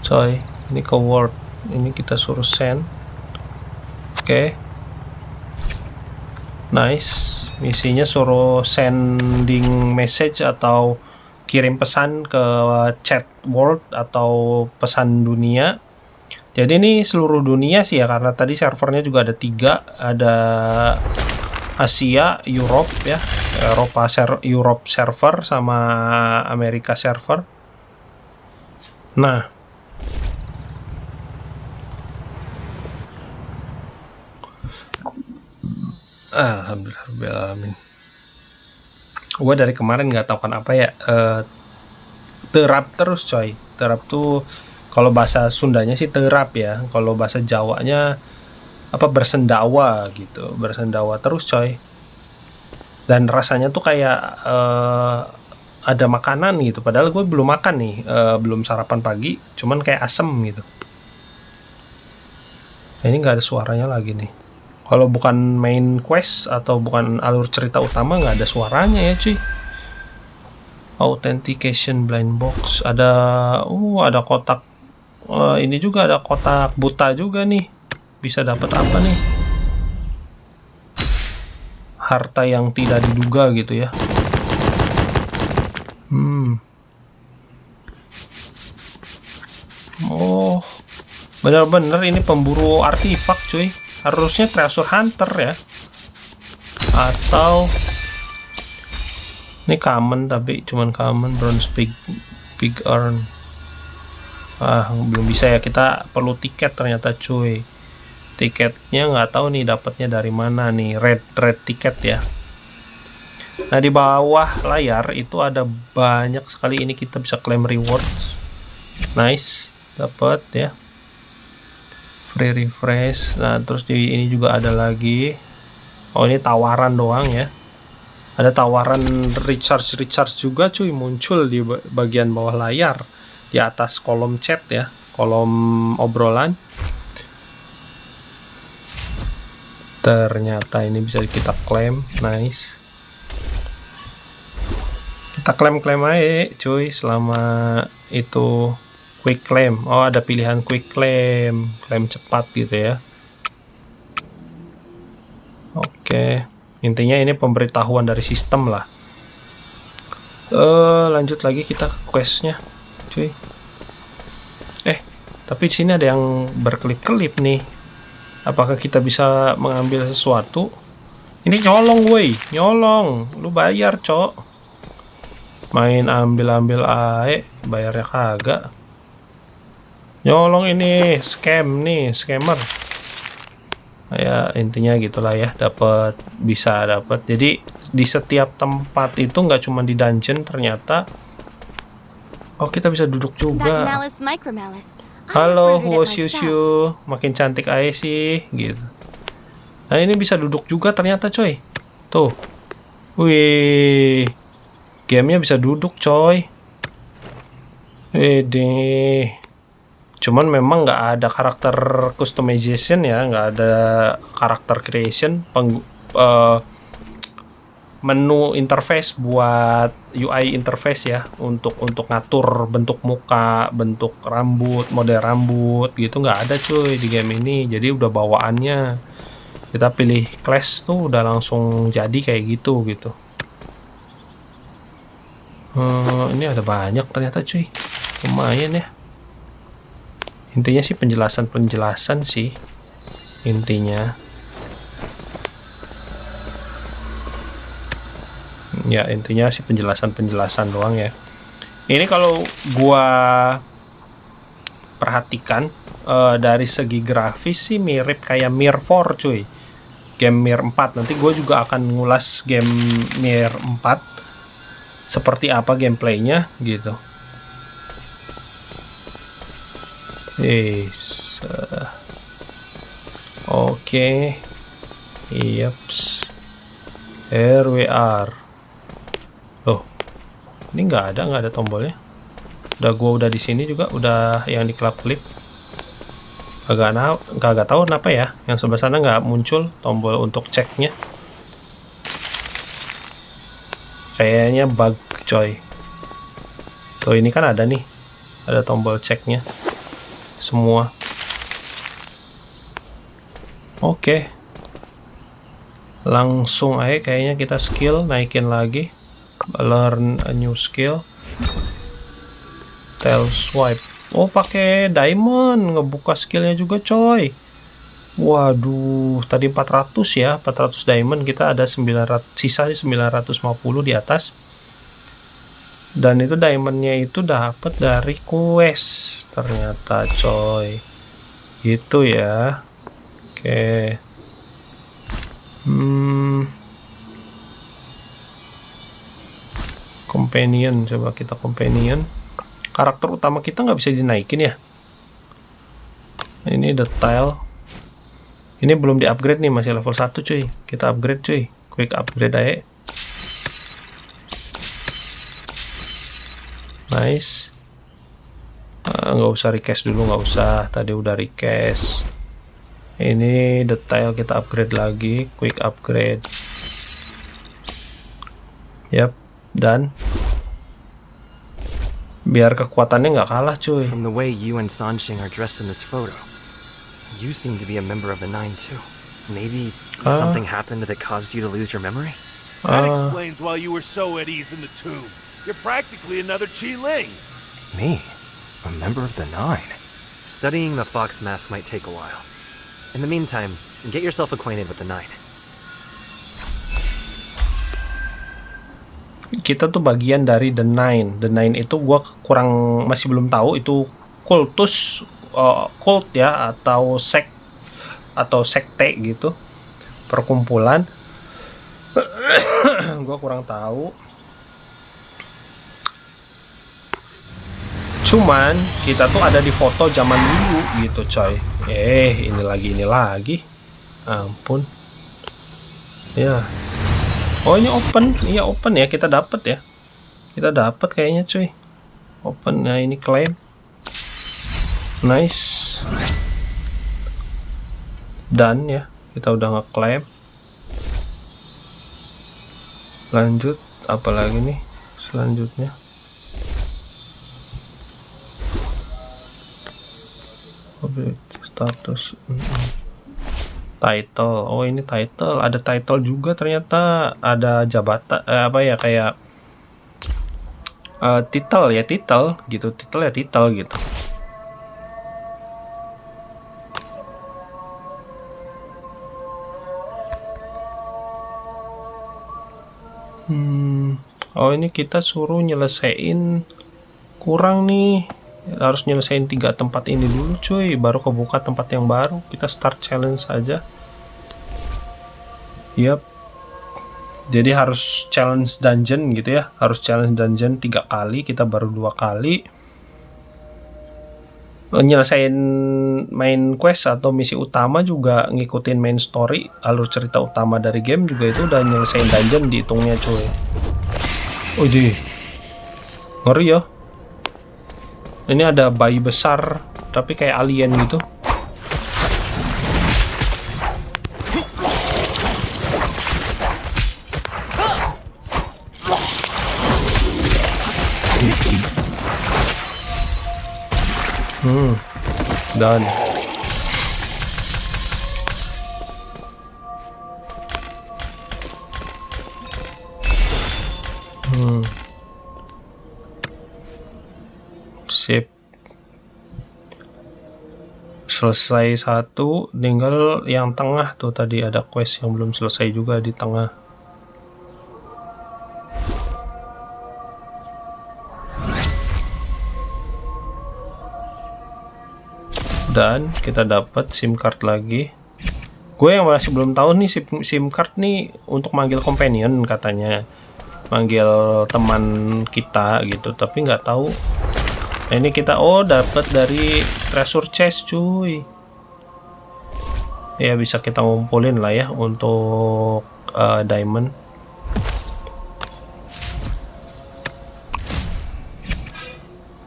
Coy, ini ke Word. Ini kita suruh send. Oke. Nice. Misinya suruh sending message atau kirim pesan ke chat Word atau pesan dunia. Jadi ini seluruh dunia sih ya, karena tadi servernya juga ada 3, ada Asia, Europe ya, Europe server sama Amerika server. Nah, alhamdulillah. Gue dari kemarin nggak tahu kenapa ya, terap terus coy. Terap tuh kalau bahasa Sundanya sih terap ya, kalau bahasa Jawanya apa, bersendawa gitu, bersendawa terus coy. Dan rasanya tuh kayak ada makanan gitu, padahal gue belum makan nih, belum sarapan pagi, cuman kayak asem gitu. Nah, ini nggak ada suaranya lagi nih. Kalau bukan main quest atau bukan alur cerita utama, nggak ada suaranya ya cuy. Authentication blind box, ada kotak. Ini juga ada kotak buta juga nih. Bisa dapat apa nih? Harta yang tidak diduga gitu ya. Oh, Bener-bener ini pemburu artifak cuy. Harusnya treasure hunter ya. Atau ini common, tapi cuman common. Bronze big earn. Belum bisa ya, kita perlu tiket ternyata cuy. Tiketnya nggak tahu nih dapatnya dari mana nih. Red tiket ya. Nah, di bawah layar itu ada banyak sekali, ini kita bisa claim reward. Nice, dapat ya. Free refresh. Nah, terus di ini juga ada lagi. Oh, ini tawaran doang ya. Ada tawaran recharge juga cuy, muncul di bagian bawah layar, di atas kolom chat ya, kolom obrolan. Ternyata ini bisa kita klaim. Nice. Kita klaim aja cuy, selama itu quick claim. Oh, ada pilihan quick claim cepat gitu ya. Oke, intinya ini pemberitahuan dari sistem lah. Lanjut lagi kita questnya cuy. Tapi di sini ada yang berkelip-kelip nih. Apakah kita bisa mengambil sesuatu? Ini nyolong woi, nyolong. Lu bayar cok. Main ambil ae, bayarnya kagak. Nyolong ini, scam nih, scammer. Ya intinya gitulah ya, bisa dapat. Jadi di setiap tempat itu nggak cuma di dungeon ternyata. Oh, kita bisa duduk juga. Halo, Huoshushu, makin cantik aja sih, gitu. Nah, ini bisa duduk juga ternyata coy. Tuh. Wih. Gamenya bisa duduk coy. Cuman memang nggak ada karakter customization ya, nggak ada karakter creation. Menu interface buat UI interface ya, untuk ngatur bentuk muka, bentuk rambut, model rambut gitu nggak ada cuy di game ini. Jadi udah bawaannya kita pilih class tuh udah langsung jadi kayak gitu. Ini ada banyak ternyata cuy, lumayan ya. Intinya sih penjelasan sih intinya. Ya intinya sih penjelasan doang ya. Ini kalau gua perhatikan dari segi grafis sih mirip kayak Mir 4 cuy, game Mir 4. Nanti gue juga akan ngulas game Mir 4 seperti apa gameplaynya gitu. Oke. Yaps. Here we are. Loh, ini nggak ada tombolnya. Udah di sini juga, udah yang di klip. Agak tahu kenapa ya, yang sebelah sana nggak muncul tombol untuk ceknya. Kayaknya bug coy. Tuh ini kan ada nih, ada tombol ceknya semua. Oke. Langsung aja kayaknya kita skill naikin lagi. Learn a new skill. Tail swipe. Oh, pakai diamond ngebuka skillnya juga coy. Waduh, tadi 400 ya, 400 diamond, kita ada 900, sisa sih 950 di atas. Dan itu diamondnya itu dapat dari quest ternyata coy. Gitu ya. Oke. Companion, coba kita companion. Karakter utama kita nggak bisa dinaikin ya. Ini detail. Ini belum di-upgrade nih, masih level 1 cuy. Kita upgrade cuy. Quick upgrade aja. Nice. Nggak usah request dulu, nggak usah. Tadi udah request. Ini detail kita upgrade lagi. Quick upgrade. Yap, dan biar kekuatannya nggak kalah cuy. From the way you and Sansheng are dressed in this photo, you seem to be a member of the Nine too. Maybe something happened that caused you to lose your memory? That explains why you were so at ease in the tomb. You're practically another Qi Ling. Me? A member of the Nine? Studying the Fox Mask might take a while. In the meantime, get yourself acquainted with the Nine. Kita tuh bagian dari The Nine. The Nine itu gua masih belum tahu itu kultus, cult ya, atau sekte gitu, perkumpulan. Gua kurang tahu. Cuman kita tuh ada di foto zaman dulu gitu coy. Ini lagi. Ampun. Ya. Oh, ini open. Iya, open ya. Kita dapat ya. Kita dapat kayaknya cuy. Open. Nah, ini claim. Nice. Done ya. Kita udah nge-claim. Lanjut. Apalagi nih selanjutnya? Status. Title. Oh, ini title. Ada title juga ternyata. Ada jabatan kayak title ya, title gitu. Title ya, title gitu. Oh, ini kita suruh nyelesain, kurang nih. Harus nyelesain 3 tempat ini dulu cuy, baru kebuka tempat yang baru. Kita start challenge aja. Yap. Jadi harus challenge dungeon gitu ya. Harus challenge dungeon 3 kali, kita baru 2 kali. Nyelesain main quest atau misi utama juga ngikutin main story, alur cerita utama dari game juga itu udah nyelesain dungeon dihitungnya cuy. Widih. Ngeri ya. Ini ada bayi besar tapi kayak alien gitu. Done. Sip. Selesai satu, tinggal yang tengah tuh, tadi ada quest yang belum selesai juga di tengah. Dan kita dapat SIM card lagi. Gue yang masih belum tahu nih, SIM card nih untuk manggil companion katanya, manggil teman kita gitu, tapi nggak tahu. Nah, ini kita dapat dari treasure chest cuy. Ya bisa kita ngumpulin lah ya untuk diamond.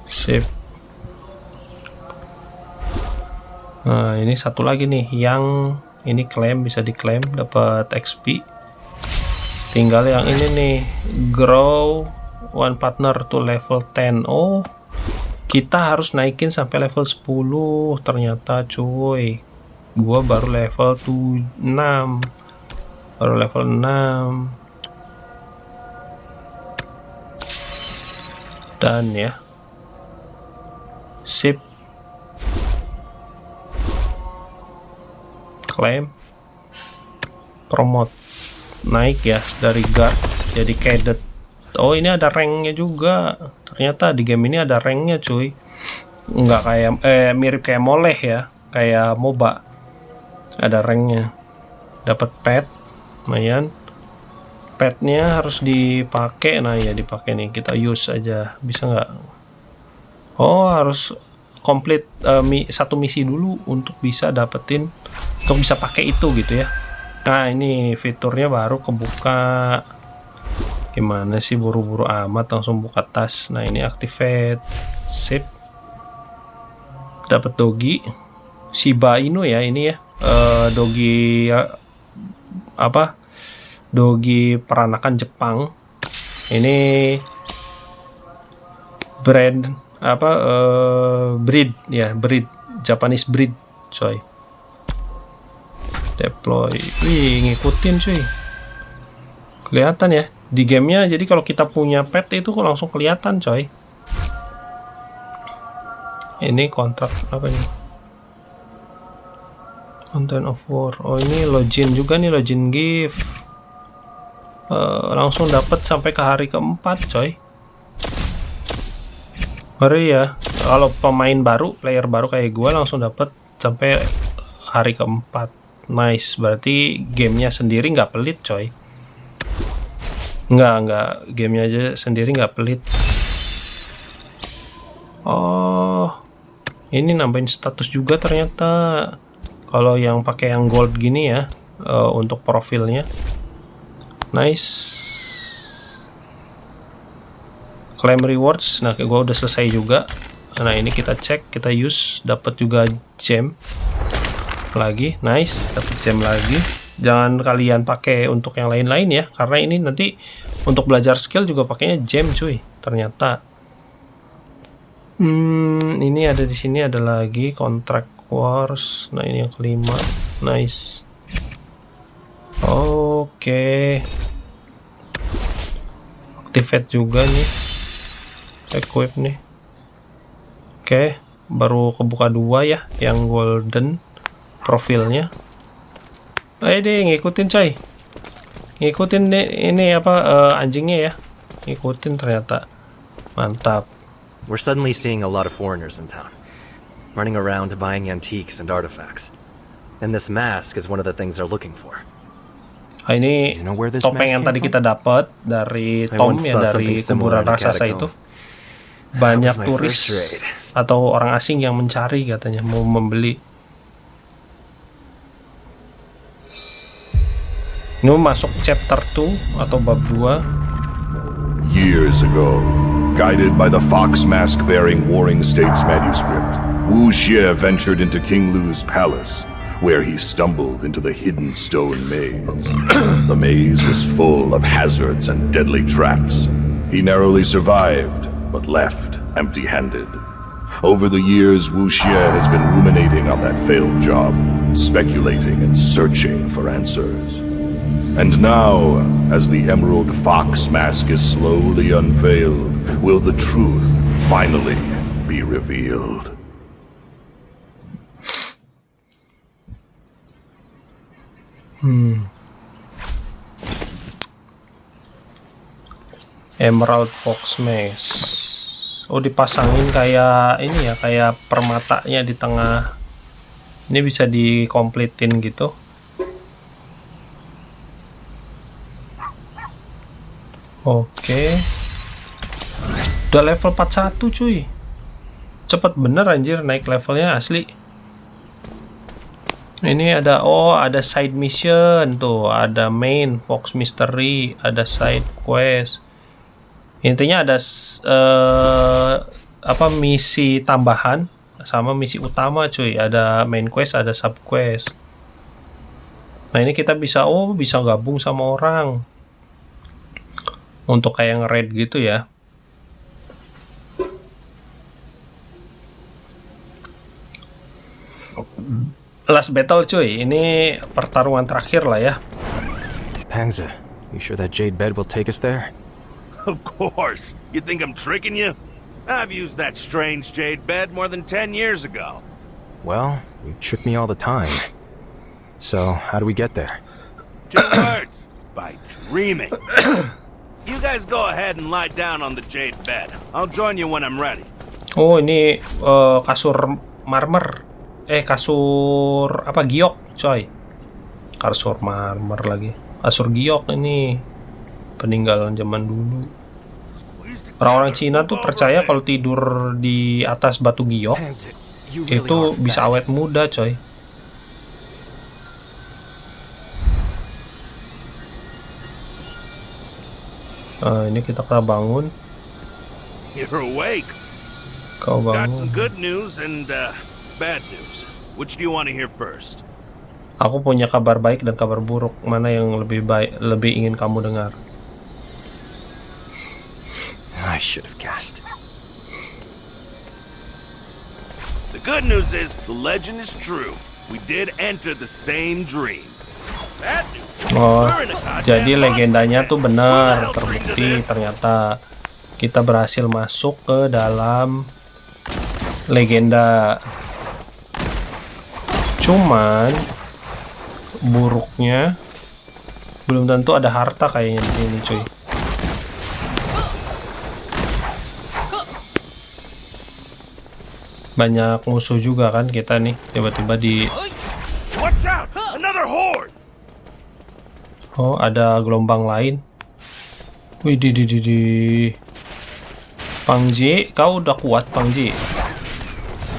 Sip. Nah, ini satu lagi nih yang ini claim, bisa diklaim dapat XP. Tinggal yang ini nih, grow one partner to level 10. Oh, kita harus naikin sampai level 10 ternyata cuy. Gua baru level 6. Baru level 6. Dan ya. Sip. Claim. Promote. Naik ya dari guard jadi cadet. Oh, ini ada ranknya juga. Ternyata di game ini ada ranknya cuy. Nggak kayak mirip kayak Moleh ya, kayak MOBA. Ada ranknya. Dapat pet, lumayan. Petnya harus dipakai. Nah ya, dipakai nih. Kita use aja. Bisa nggak? Oh, harus complete satu misi dulu untuk bisa dapetin, untuk bisa pakai itu gitu ya. Nah, ini fiturnya baru kebuka. Gimana sih, buru-buru amat langsung buka tas. Nah, ini activate. Sip. Dapat dogi Shiba Inu ya, ini ya. Dogi dogi peranakan Jepang. Ini brand breed ya, breed Japanese breed coy. Deploy. Wih, ngikutin cuy. Kelihatan ya di gamenya. Jadi kalau kita punya pet itu langsung kelihatan coy. Ini kontrak apa nih? Content of War. Oh, ini login juga nih, login gift. Langsung dapat sampai ke hari keempat, coy. Ngeri ya. Kalau pemain baru, player baru kayak gue langsung dapat sampai hari keempat. Nice. Berarti gamenya sendiri nggak pelit, coy. Nggak. Gamenya aja sendiri nggak pelit. Oh, ini nambahin status juga ternyata. Kalau yang pakai yang gold gini ya, untuk profilnya. Nice. Claim rewards. Nah, gue udah selesai juga. Nah, ini kita cek, kita use, dapat juga gem lagi. Nice, dapat gem lagi. Jangan kalian pakai untuk yang lain-lain ya, karena ini nanti untuk belajar skill juga pakainya gem, cuy. Ternyata. Ini ada di sini, ada lagi contract wars. Nah, ini yang kelima. Nice. Oke. Activate juga nih. Equip nih. Oke, baru kebuka 2 ya, yang golden profilnya. Deh, ngikutin coy. Ngikutin deh, ini apa anjingnya ya. Ngikutin ternyata. Mantap. We're suddenly seeing a lot of foreigners in town, running around buying antiques and artifacts. And this mask is one of the things they're looking for. Ini You know where this topeng mask yang came tadi from? kita dapat dari I Tom once ya, saw dari something similar kuburan in a raksasa catacomb. itu. Banyak That was my turis first raid. atau orang asing yang mencari katanya, mau membeli. Ini masuk chapter 2 atau bab 2. Years ago, guided by the fox mask-bearing Warring States manuscript, Wu Xie ventured into King Lu's palace, where he stumbled into the hidden stone maze. The maze was full of hazards and deadly traps. He narrowly survived, but left empty-handed. Over the years, Wu Xie has been ruminating on that failed job, speculating and searching for answers. And now, as the Emerald Fox mask is slowly unveiled, will the truth finally be revealed? Emerald Fox Mask. Oh, dipasangin kayak ini ya, kayak permatanya di tengah. Ini bisa dikompletin gitu. Oke. Udah level 41 cuy. Cepet bener anjir naik levelnya asli. Ini ada, ada side mission tuh, ada main Fox Mystery, ada side quest. Intinya ada apa misi tambahan sama misi utama cuy. Ada main quest, ada sub quest. Nah, ini kita bisa bisa gabung sama orang. Untuk kayak nge-raid gitu ya. Last battle cuy, ini pertarungan terakhir lah ya. Pangza, you sure that jade bed will take us there? Of course. You think I'm tricking you? I've used that strange jade bed more than 10 years ago. Well, you trick me all the time. So, how do we get there? 2 words. By dreaming. You guys go ahead and lie down on the jade bed. I'll join you when I'm ready. Oh, ini kasur marmer. Kasur apa, giok coy. Kasur marmer lagi. Kasur giok ini. Peninggalan zaman dulu. Orang-orang Cina tuh percaya kalau tidur di atas batu giok Pangza, you really itu are bisa fat. awet muda coy. Ini kita bangun. You're awake. Kau Got some bangun. good news and bad news. Which do you want to hear first? Aku punya kabar baik dan kabar buruk. Mana yang lebih baik, lebih ingin kamu dengar? I should have guessed. The good news is the legend is true. We did enter the same dream. Bad news. Oh, We're in a goddamn jadi legendanya monster tuh den. Who the benar, hell terbukti dreamed of this? ternyata kita berhasil masuk ke dalam legenda. Cuman buruknya belum tentu ada harta kayaknya di sini, cuy. Banyak musuh juga kan kita nih, tiba-tiba di Watch out! Another horde! oh, ada gelombang lain. Wih, di Pangji, kau udah kuat, Pangji.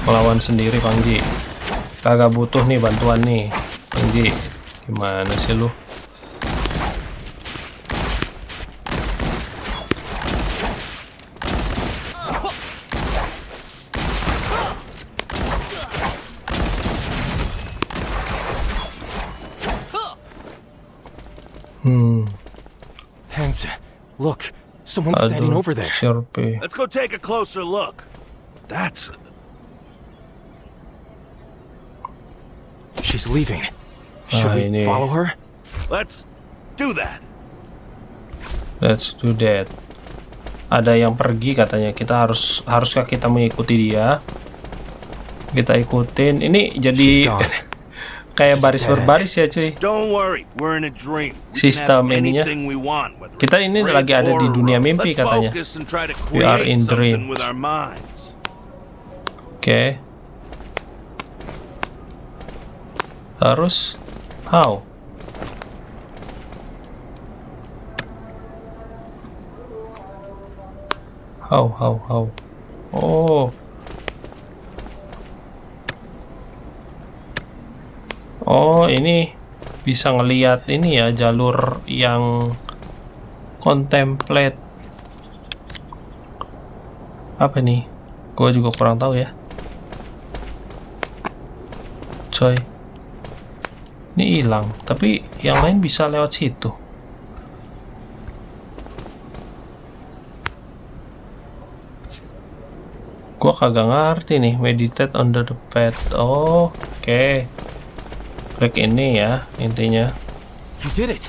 Melawan sendiri, Pangji. Kagak butuh nih bantuan nih, Pangji. Gimana sih lu? Hansa, look. Someone's standing over there. Sherpe. Let's go take a closer look. That's... She's leaving. Should we ini. follow her? Let's do that. Let's do that. Ada yang pergi katanya. Haruskah kita mengikuti dia? Kita ikutin. Ini jadi She's gone. kayak baris berbaris ya, cuy. Don't worry, we're in a dream. We Sistem can have ininya. anything we want, whether Kita ini it's lagi ada di or dunia road. mimpi Let's katanya. focus and try to We are create in something dream. with our minds. Oke. Terus how? How? Oh. Oh, ini bisa ngelihat ini ya, jalur yang contemplate. Apa nih? Gua juga kurang tahu ya. Coy. Ini hilang, tapi yang lain bisa lewat situ. Gua kagak ngerti nih, meditate under the bed. Oh, oke. Klik ini ya, intinya. You did it.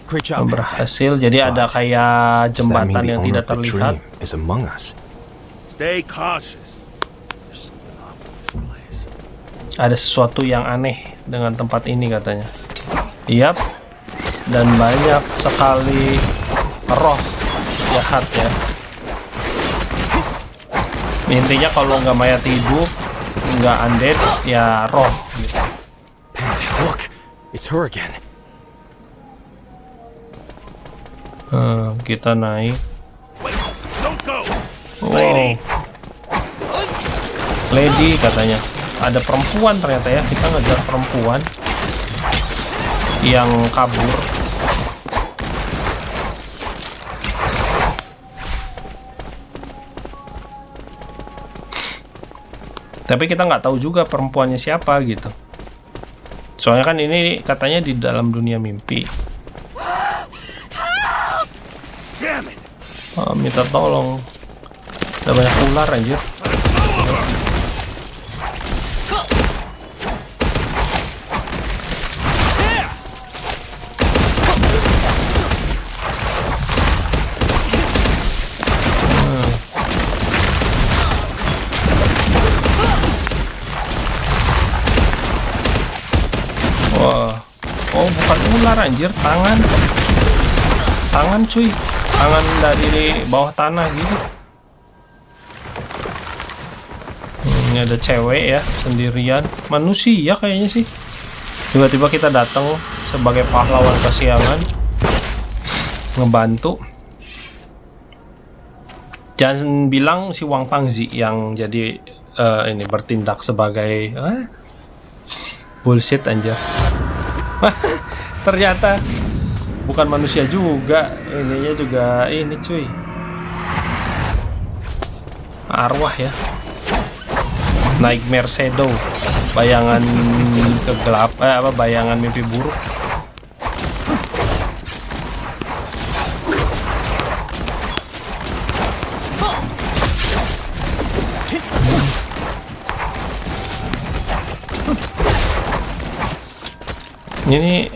Great job, Hansa. Berhasil, jadi ada kayak Does that mean jembatan the yang owner tidak of the terlihat. dream is among us? Stay cautious. There's something off with this place. Ada sesuatu yang aneh dengan tempat ini katanya. Yap. Dan banyak sekali roh jahat ya. Intinya kalau nggak mayat hidup, nggak undead, ya roh gitu. Hansa, look. It's her again. Kita naik. Wait, don't go. Wow. Lady katanya. Ada perempuan ternyata ya. Kita ngejar perempuan yang kabur. Tapi kita nggak tahu juga perempuannya siapa gitu. Soalnya kan ini katanya di dalam dunia mimpi. Damn it. Minta tolong. Ada banyak ular anjir. Wah. Oh, bukan ular anjir, tangan cuy, tangan dari bawah tanah gitu. Ini ada cewek ya, sendirian, manusia kayaknya sih. Tiba-tiba kita datang sebagai pahlawan kesiangan, ngebantu. Jangan bilang si Wang Pangzi yang jadi ini bertindak sebagai bullshit anjir. Ternyata bukan manusia juga, ininya juga ini cuy, arwah ya. Nightmare Shadow, bayangan kegelap, bayangan mimpi buruk. Ini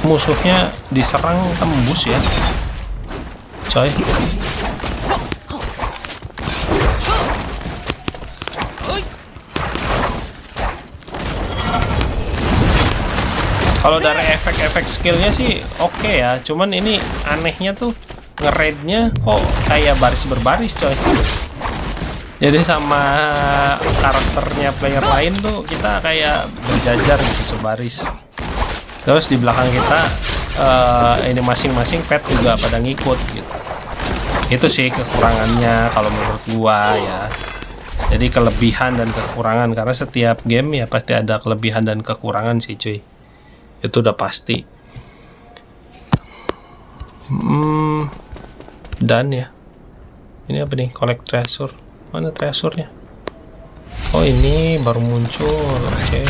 musuhnya diserang tembus ya, coy. Kalau dari efek-efek skillnya sih oke ya, cuman ini anehnya tuh nge-raidnya kok kayak baris berbaris coy. Jadi sama karakternya player lain tuh kita kayak berjajar gitu sebaris. Terus di belakang kita ini masing-masing pet juga pada ngikut gitu. Itu sih kekurangannya kalau menurut gua ya. Jadi kelebihan dan kekurangan, karena setiap game ya pasti ada kelebihan dan kekurangan sih cuy. Itu udah pasti. Dan ya. Ini apa nih? Collect treasure. Mana treasure-nya? Oh, ini baru muncul. Oke.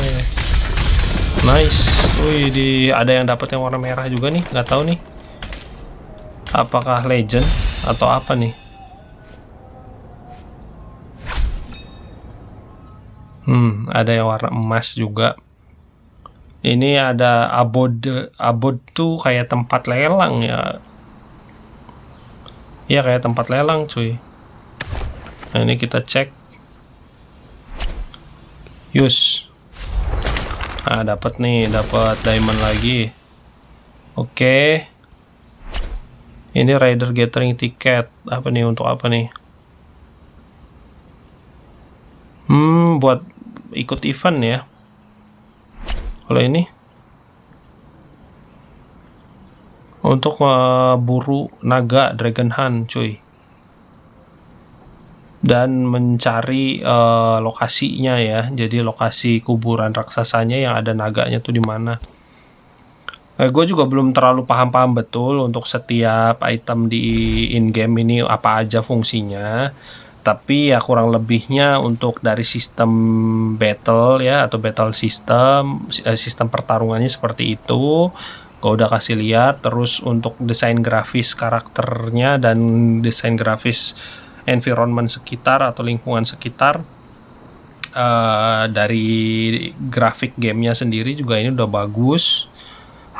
Nice. Wih, ada yang dapat yang warna merah juga nih. Nggak tahu nih. Apakah legend atau apa nih? Ada yang warna emas juga. Ini ada abode tuh kayak tempat lelang ya. Iya, kayak tempat lelang cuy. Nah, ini kita cek. Use. Nah, dapat diamond lagi. Oke. Ini Rider Gathering tiket. Apa nih, untuk apa nih? Buat ikut event ya. Kalau ini untuk buru naga Dragon Hunt cuy, dan mencari lokasinya ya. Jadi lokasi kuburan raksasanya yang ada naganya tuh di mana. Gue juga belum terlalu paham betul untuk setiap item di in-game ini apa aja fungsinya. Tapi ya kurang lebihnya untuk dari sistem battle ya, atau battle sistem pertarungannya seperti itu. Gue udah kasih lihat. Terus untuk desain grafis karakternya dan desain grafis environment sekitar atau lingkungan sekitar, dari grafik gamenya sendiri juga ini udah bagus.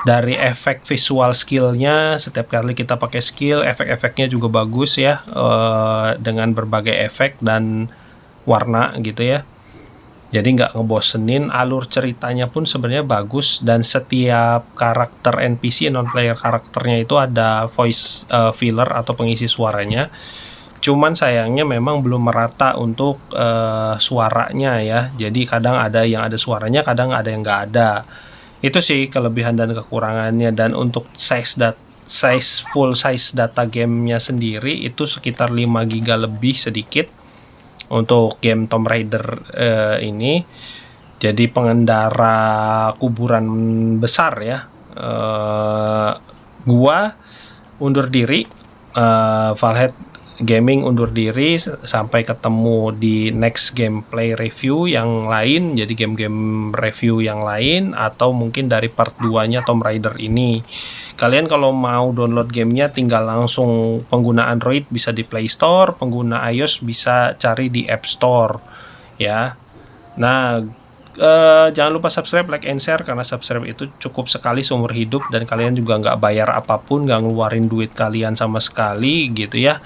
Dari efek visual skillnya, setiap kali kita pakai skill, efek-efeknya juga bagus ya, dengan berbagai efek dan warna gitu ya. Jadi nggak ngebosenin. Alur ceritanya pun sebenarnya bagus, dan setiap karakter NPC, non-player karakternya itu ada voice filler atau pengisi suaranya. Cuman sayangnya memang belum merata untuk suaranya ya. Jadi kadang ada yang ada suaranya, kadang ada yang nggak ada. Itu sih kelebihan dan kekurangannya. Dan untuk full size data gamenya sendiri itu sekitar 5 GB lebih sedikit untuk game Tomb Raider ini. Jadi pengendara kuburan besar ya, gua undur diri, Valhead Gaming undur diri sampai ketemu di next gameplay review yang lain. Jadi game-game review yang lain, atau mungkin dari part 2 nya Tomb Raider ini. Kalian kalau mau download gamenya tinggal langsung, pengguna Android bisa di Play Store, pengguna iOS bisa cari di App Store ya. Nah, jangan lupa subscribe, like, and share, karena subscribe itu cukup sekali seumur hidup, dan kalian juga nggak bayar apapun, nggak ngeluarin duit kalian sama sekali gitu ya.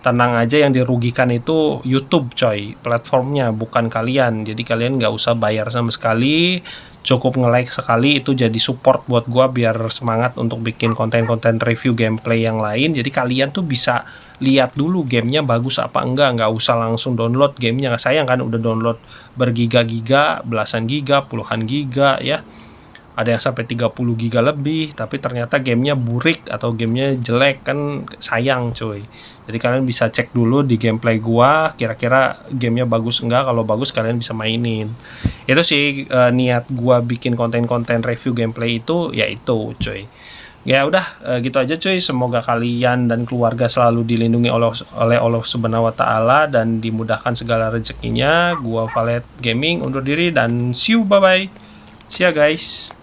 Tenang aja, yang dirugikan itu YouTube coy, platformnya, bukan kalian. Jadi kalian nggak usah bayar sama sekali, cukup nge-like sekali, itu jadi support buat gua biar semangat untuk bikin konten-konten review gameplay yang lain. Jadi kalian tuh bisa lihat dulu gamenya bagus apa enggak, nggak usah langsung download gamenya. Sayang kan udah download bergiga-giga, belasan giga, puluhan giga ya. Ada yang sampai 30 giga lebih, tapi ternyata gamenya burik atau gamenya jelek, kan sayang cuy. Jadi kalian bisa cek dulu di gameplay gua, kira-kira gamenya bagus enggak. Kalau bagus kalian bisa mainin. Itu sih niat gua bikin konten-konten review gameplay itu, yaitu cuy. Ya udah, gitu aja cuy. Semoga kalian dan keluarga selalu dilindungi oleh Allah Subhanahu wa Ta'ala dan dimudahkan segala rezekinya. Gua Valhead Gaming undur diri dan see you, bye bye. See ya guys.